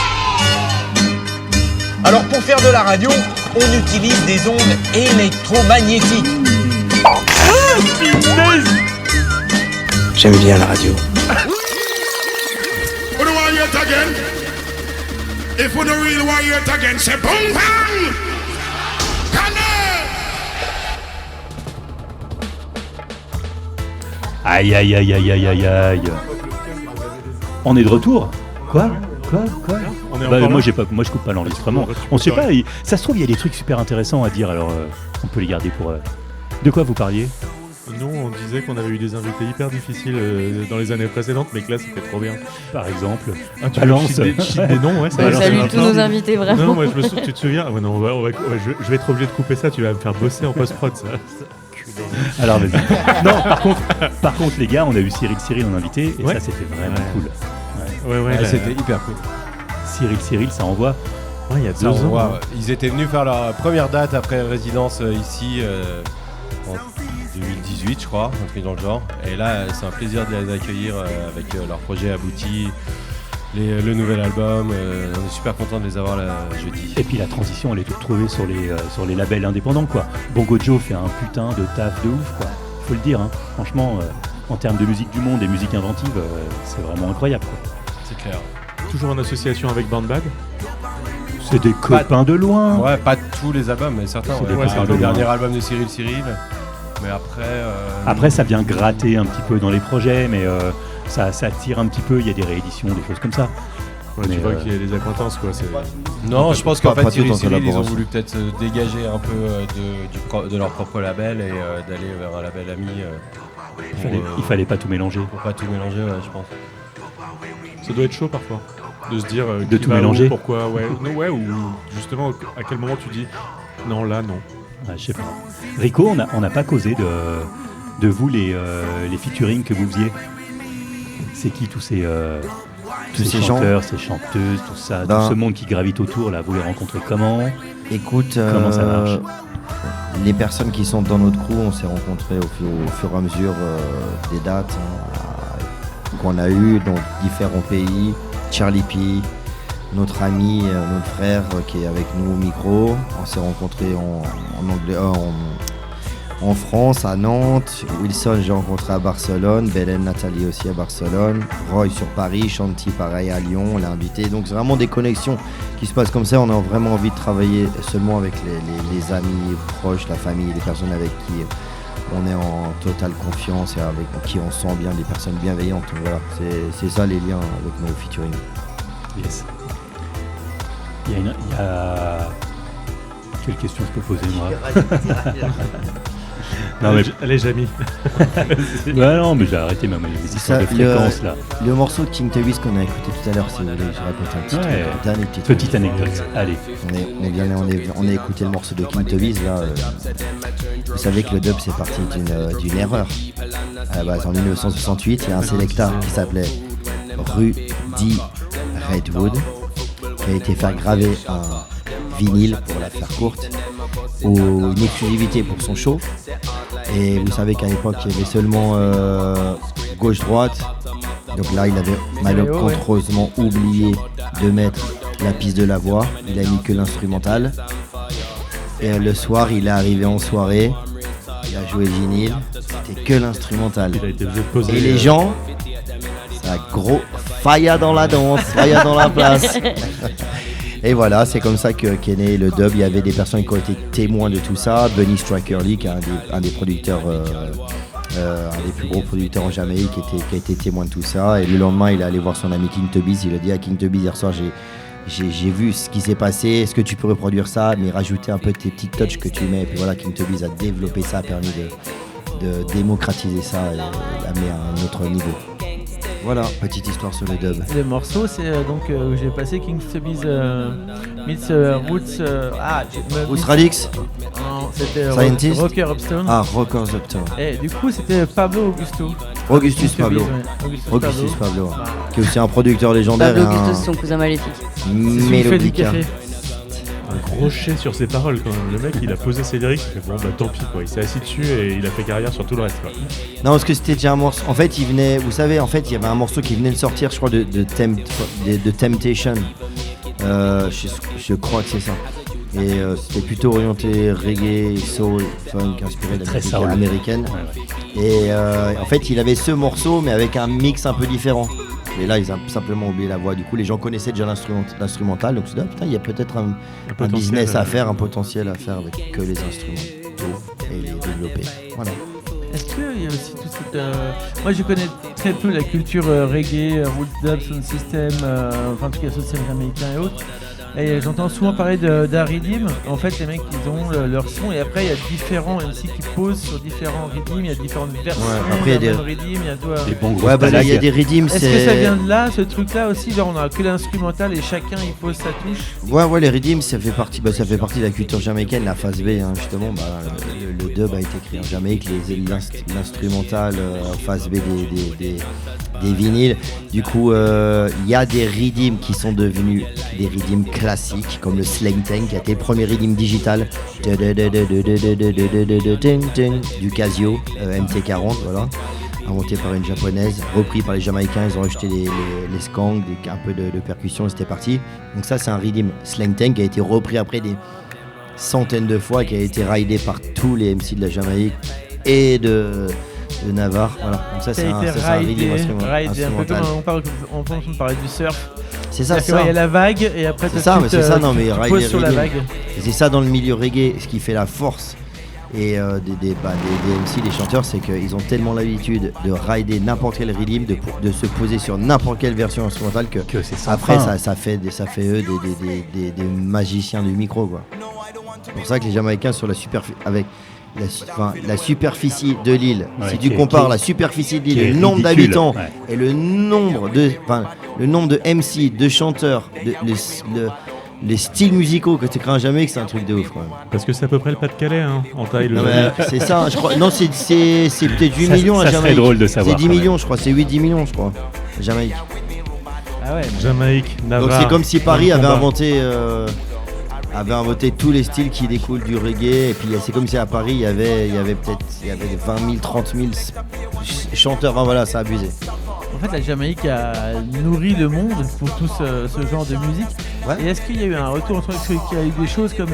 Alors pour faire de la radio, on utilise des ondes électromagnétiques. J'aime bien la radio. it again. If you don't really want to hear it again, say boom bang. Aïe aïe aïe aïe aïe aïe aïe. On est de retour. Quoi On est bah, encore là moi je coupe pas l'enregistrement. On sait pas, ça se trouve il y a des trucs super intéressants à dire, alors on peut les garder pour... De quoi vous parliez? Nous, on disait qu'on avait eu des invités hyper difficiles dans les années précédentes, mais que là, c'était trop bien. Par exemple, tu balance. cheat des noms, ouais. Ça Salut tous nos invités, vraiment. Non, moi, tu te souviens ouais, non, je vais être obligé de couper ça, tu vas me faire bosser en post-prod, ça. Alors vas-y. Non, par contre, les gars, on a eu Cyril en invité, et ça, c'était vraiment cool. Ouais, c'était hyper cool. Cyril, ça envoie. Ouais, il y a 2 ans. Ouais. Ils étaient venus faire leur première date après résidence ici en 2018, je crois, un truc dans le genre. Et là, c'est un plaisir de les accueillir avec leur projet abouti, le nouvel album. On est super content de les avoir là jeudi. Et puis la transition, elle est toute trouvée sur les labels indépendants, quoi. Bongo Joe fait un putain de taf de ouf, quoi. Faut le dire, hein. Franchement, en termes de musique du monde et musique inventive, c'est vraiment incroyable, quoi. C'est clair. Toujours en association avec Bandbag. C'est des copains de loin. Ouais, pas tous les albums, mais certains. C'est le dernier album de Cyril. Mais après, ça vient gratter un petit peu dans les projets, mais ça tire un petit peu. Il y a des rééditions, des choses comme ça. Ouais, tu vois qu'il y a des acquaintances, quoi. Non, je pense qu'en fait, Cyril, ils ont voulu peut-être se dégager un peu de leur propre label et d'aller vers un label ami. Il fallait pas tout mélanger. Pour pas tout mélanger, ouais, je pense. Ça doit être chaud parfois de se dire de tout mélanger. Pourquoi, ou justement à quel moment tu dis non, là non. Ouais, je sais pas. Rico, on n'a pas causé de vous les featuring que vous faisiez. C'est qui tous ces chanteurs, ces chanteuses, tout ça, tout ce monde qui gravite autour là, vous les rencontrez comment? Écoute, comment ça marche? Les personnes qui sont dans notre crew, on s'est rencontrés au fur et à mesure des dates qu'on a eues dans différents pays. Charlie P, notre ami, notre frère qui est avec nous au micro. On s'est rencontrés en France, à Nantes. Wilson, j'ai rencontré à Barcelone. Belen, Nathalie aussi à Barcelone. Roy sur Paris. Shanti, pareil à Lyon. On l'a invité. Donc c'est vraiment des connexions qui se passent comme ça. On a vraiment envie de travailler seulement avec les amis proches, la famille, les personnes avec qui on est en totale confiance et avec qui on sent bien, des personnes bienveillantes. Donc voilà, c'est ça les liens avec nos featuring. Yes. Il y a... Quelle question je peux poser, moi? Non, mais allez, Jamie. Ouais, non, mais j'ai arrêté ma histoires de fréquence là. Le morceau de King Tubby's qu'on a écouté tout à l'heure, si vous voulez, je raconte un petit truc. Petite anecdote. Allez. On a écouté le morceau de King Tubby's là. Vous savez que le dub c'est parti d'une erreur. À la base, en 1968, il y a un Selecta qui s'appelait Rudy Redwood qui a été fait graver un vinyle, pour la faire courte, une exclusivité pour son show. Et vous savez qu'à l'époque il y avait seulement gauche-droite, donc là il avait malencontreusement oublié de mettre la piste de la voix, il a mis que l'instrumental. Et le soir il est arrivé en soirée, il a joué le vinyle, c'était que l'instrumental. Et les gens, ça gros faya dans la danse, faya dans la place. Et voilà, c'est comme ça qu'est né le dub. Il y avait des personnes qui ont été témoins de tout ça. Bunny Striker Lee, qui est un des producteurs, un des plus gros producteurs en Jamaïque, qui a été témoin de tout ça. Et le lendemain, il est allé voir son ami King Tubby's. Il a dit à King Tubby's hier soir, j'ai vu ce qui s'est passé. Est-ce que tu peux reproduire ça, mais rajouter un peu tes petites touches que tu mets. Et puis voilà, King Tubby's a développé ça, a permis de démocratiser ça et l'amener à un autre niveau. Voilà, petite histoire sur le dub. Le morceau, c'est donc où j'ai passé King Tubby's meets Roots. Roots Radix. Non, c'était Scientist. Rocker Upstone. Ah, Rockers Upstone. Et du coup, c'était Pablo Augusto. Augustus Pablo. Augustus Pablo. Qui est aussi un producteur légendaire. Pablo Augusto, c'est son cousin maléfique. Mélodica. Un gros chai sur ses paroles quand même. Le mec il a posé ses lyrics, il fait bon bah tant pis quoi, il s'est assis dessus et il a fait carrière sur tout le reste quoi. Non, parce que c'était déjà un morceau. En fait, il venait, vous savez, il y avait un morceau qui venait de sortir, je crois, de Temptation. Je crois que c'est ça. Et c'était plutôt orienté reggae, soul, funk, inspiré de la musique américaine. Et en fait, il avait ce morceau, mais avec un mix un peu différent. mais là ils ont simplement oublié la voix. Du coup les gens connaissaient déjà l'instrumental, donc je me suis dit, putain, il y a peut-être un business à faire, un potentiel à faire avec que les instruments et les développer. Voilà. Est-ce qu'il y a aussi tout cette... Moi je connais très peu la culture reggae, roots dub, sound system, enfin en tout cas social américain et autres. Et j'entends souvent parler d'un rhythm. En fait, les mecs, ils ont leur son et après, il y a différents MC qui posent sur différents rhythms. Il y a différentes versions. Ouais, après, il y a des rhythms. Il y a toi... Des bons gros il y a des rhythms. Est-ce que ça vient de là, ce truc-là aussi? Genre, on a que l'instrumental et chacun il pose sa touche. Ouais, les rhythms, ça fait partie de la culture jamaïcaine, la phase B, hein, justement. Le dub a été créé en Jamaïque, l'instrumental phase B des vinyles. Du coup, il y a des rhythms qui sont devenus des rhythms classiques, comme le Slang Tank, qui a été le premier rhythm digital du Casio MT40, voilà, inventé par une japonaise, repris par les Jamaïcains. Ils ont rajouté les skanks, un peu de percussion, et c'était parti. Donc ça, c'est un rhythm Slang Tank qui a été repris après des centaines de fois, qui a été raidé par tous les MC de la Jamaïque et de Navarre. Voilà. Donc ça, c'est un rhythm instrumental. On parlait du surf. C'est ça. Il y a la vague et après c'est ça, mais poses sur la vague. C'est ça dans le milieu reggae, ce qui fait la force et des MC, des chanteurs, c'est qu'ils ont tellement l'habitude de rider n'importe quel rhythm, de se poser sur n'importe quelle version instrumentale que après ça fait eux des magiciens du micro, quoi. C'est pour ça que les Jamaïcains sur la superficie de l'île, si tu compares la superficie de l'île, le nombre d'habitants et le nombre de MC, de chanteurs, les styles musicaux que tu crées en Jamaïque, c'est un truc de ouf, quand même. Parce que c'est à peu près le Pas-de-Calais, hein, en taille. C'est ça, je crois. Non, c'est peut-être 8 millions à Jamaïque. Ça serait drôle de savoir. C'est 10 millions, je crois. C'est 8-10 millions, je crois. Jamaïque. Ah ouais. Jamaïque, Navarre. Donc c'est comme si Paris avait inventé tous les styles qui découlent du reggae, et puis c'est comme si à Paris il y avait 20 000, 30 000 chanteurs. Enfin, voilà, ça a abusé. En fait, la Jamaïque a nourri le monde pour tout ce genre de musique. Ouais. Et est-ce qu'il y a eu un retour qu'il y a eu des choses comme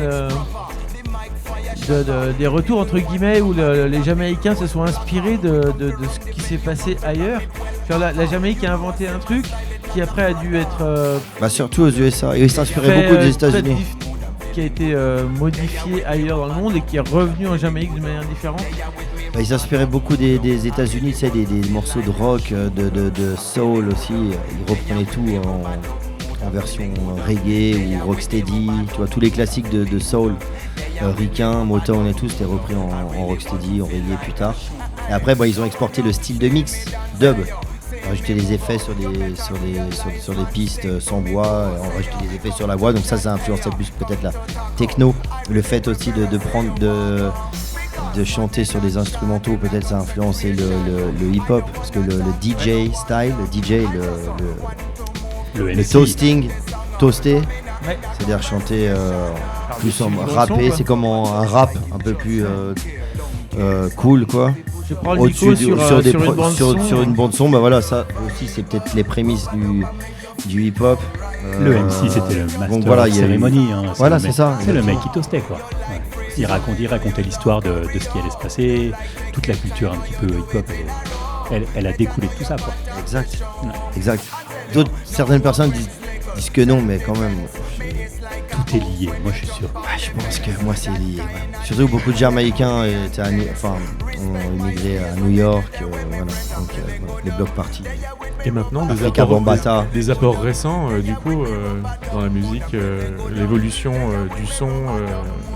des retours entre guillemets où les Jamaïcains se sont inspirés de ce qui s'est passé ailleurs? Genre la Jamaïque a inventé un truc qui après a dû être surtout aux USA, et ils s'inspiraient beaucoup des États-Unis, qui a été modifié ailleurs dans le monde et qui est revenu en Jamaïque d'une manière différente. Ils s'inspiraient beaucoup des États-Unis, tu sais, des morceaux de rock, de soul aussi. Ils reprenaient tout en version reggae ou rocksteady. Tu vois, tous les classiques de soul, ricain, Motown et tout, c'était repris en rocksteady, en reggae plus tard. Et après, ils ont exporté le style de mix, dub. Rajouter des effets sur des pistes sans voix, on rajoutait des effets sur la voix, donc ça a influencé plus peut-être la techno. Le fait aussi de chanter sur des instrumentaux, peut-être ça a influencé le hip-hop, parce que le DJ style, le toasting, toaster, ouais. C'est-à-dire chanter plus en rapper, c'est comme un rap un peu plus cool, quoi. Je prends le micro sur une bande son, voilà, ça aussi c'est peut-être les prémices du hip-hop. Le MC c'était le master of cérémonie. Voilà, c'est ça. C'est le mec qui toastait, quoi. Ouais. Il racontait l'histoire de ce qui allait se passer, toute la culture un petit peu hip-hop, elle a découlé de tout ça, quoi. Exact. Ouais. Exact. Certaines personnes disent que non, mais quand même. Tout est lié, moi je suis sûr. Ouais, je pense que moi c'est lié. Ouais. Surtout beaucoup de Jamaïcains ont immigré à New York, voilà. Donc les blocs partis. Et maintenant des apports récents du coup dans la musique, l'évolution du son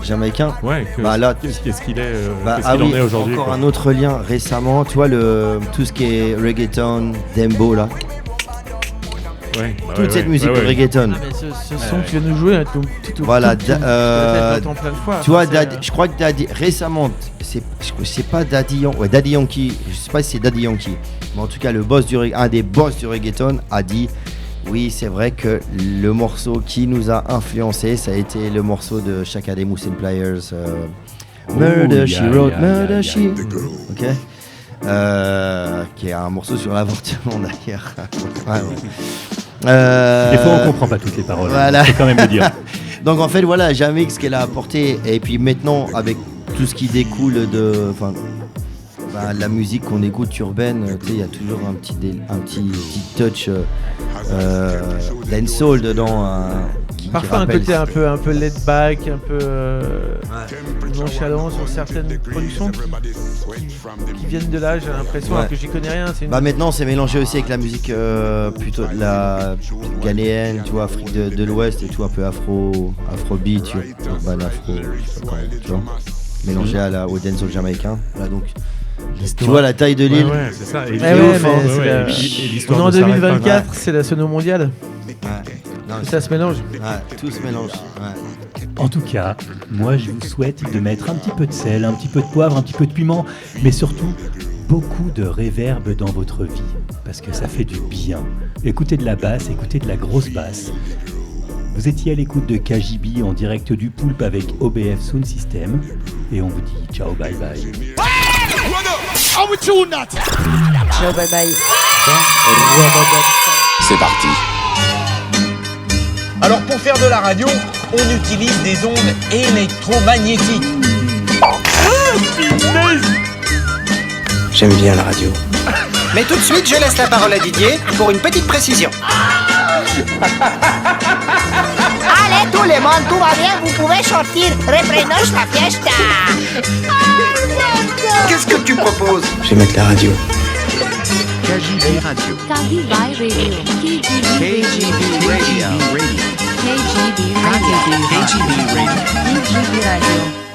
jamaïcain. Ouais. Qu'est-ce qu'il en est aujourd'hui? Encore un autre lien récemment, tu vois tout ce qui est reggaeton, dembo là. Toute cette musique de reggaeton. Ce son que tu viens de jouer, voilà. Tu vois, ça, je crois que récemment, c'est pas Daddy Yankee. Ouais, Daddy Yankee. Je sais pas si c'est Daddy Yankee, mais en tout cas, un des boss du reggaeton a dit. Oui, c'est vrai que le morceau qui nous a influencé, ça a été le morceau de Chaka Demus and Pliers, Murder She Wrote, Murder She. Ok. Qui est un morceau sur l'avortement d'ailleurs. Des fois on comprend pas toutes les paroles, voilà. Faut quand même le dire. Donc en fait voilà, Jamaïque, ce qu'elle a apporté, et puis maintenant avec tout ce qui découle la musique qu'on écoute urbaine, il y a toujours un petit touch dancehall dedans. Parfois un côté un peu laid back, un peu nonchalant sur certaines productions qui viennent de là, j'ai l'impression, alors que j'y connais rien. Maintenant c'est mélangé aussi avec la musique plutôt de la ghanéenne, tu vois, Afrique de l'Ouest et tout, un peu afrobeat, tu vois, afro, tu vois, mélangé au dancehall jamaïcain. Voilà, donc tu vois la taille de l'île. Ouais, c'est ça. Et l'histoire en 2024, c'est la sono mondiale. Non, ça se mélange. Tout se mélange. Ouais. En tout cas, moi je vous souhaite de mettre un petit peu de sel, un petit peu de poivre, un petit peu de piment, mais surtout beaucoup de réverb dans votre vie, parce que ça fait du bien. Écoutez de la basse, écoutez de la grosse basse. Vous étiez à l'écoute de KGB en direct du Poulpe avec OBF Sound System, et on vous dit ciao, bye bye. Ciao, bye bye. C'est parti. Alors pour faire de la radio, on utilise des ondes électromagnétiques. J'aime bien la radio. Mais tout de suite, je laisse la parole à Didier pour une petite précision. Allez tout le monde, tout va bien, vous pouvez sortir. Reprenons la fiesta. Qu'est-ce que tu proposes? Je vais mettre la radio. KGB Radio. KGB Radio. KGB Radio. KGB Radio. KGB Radio.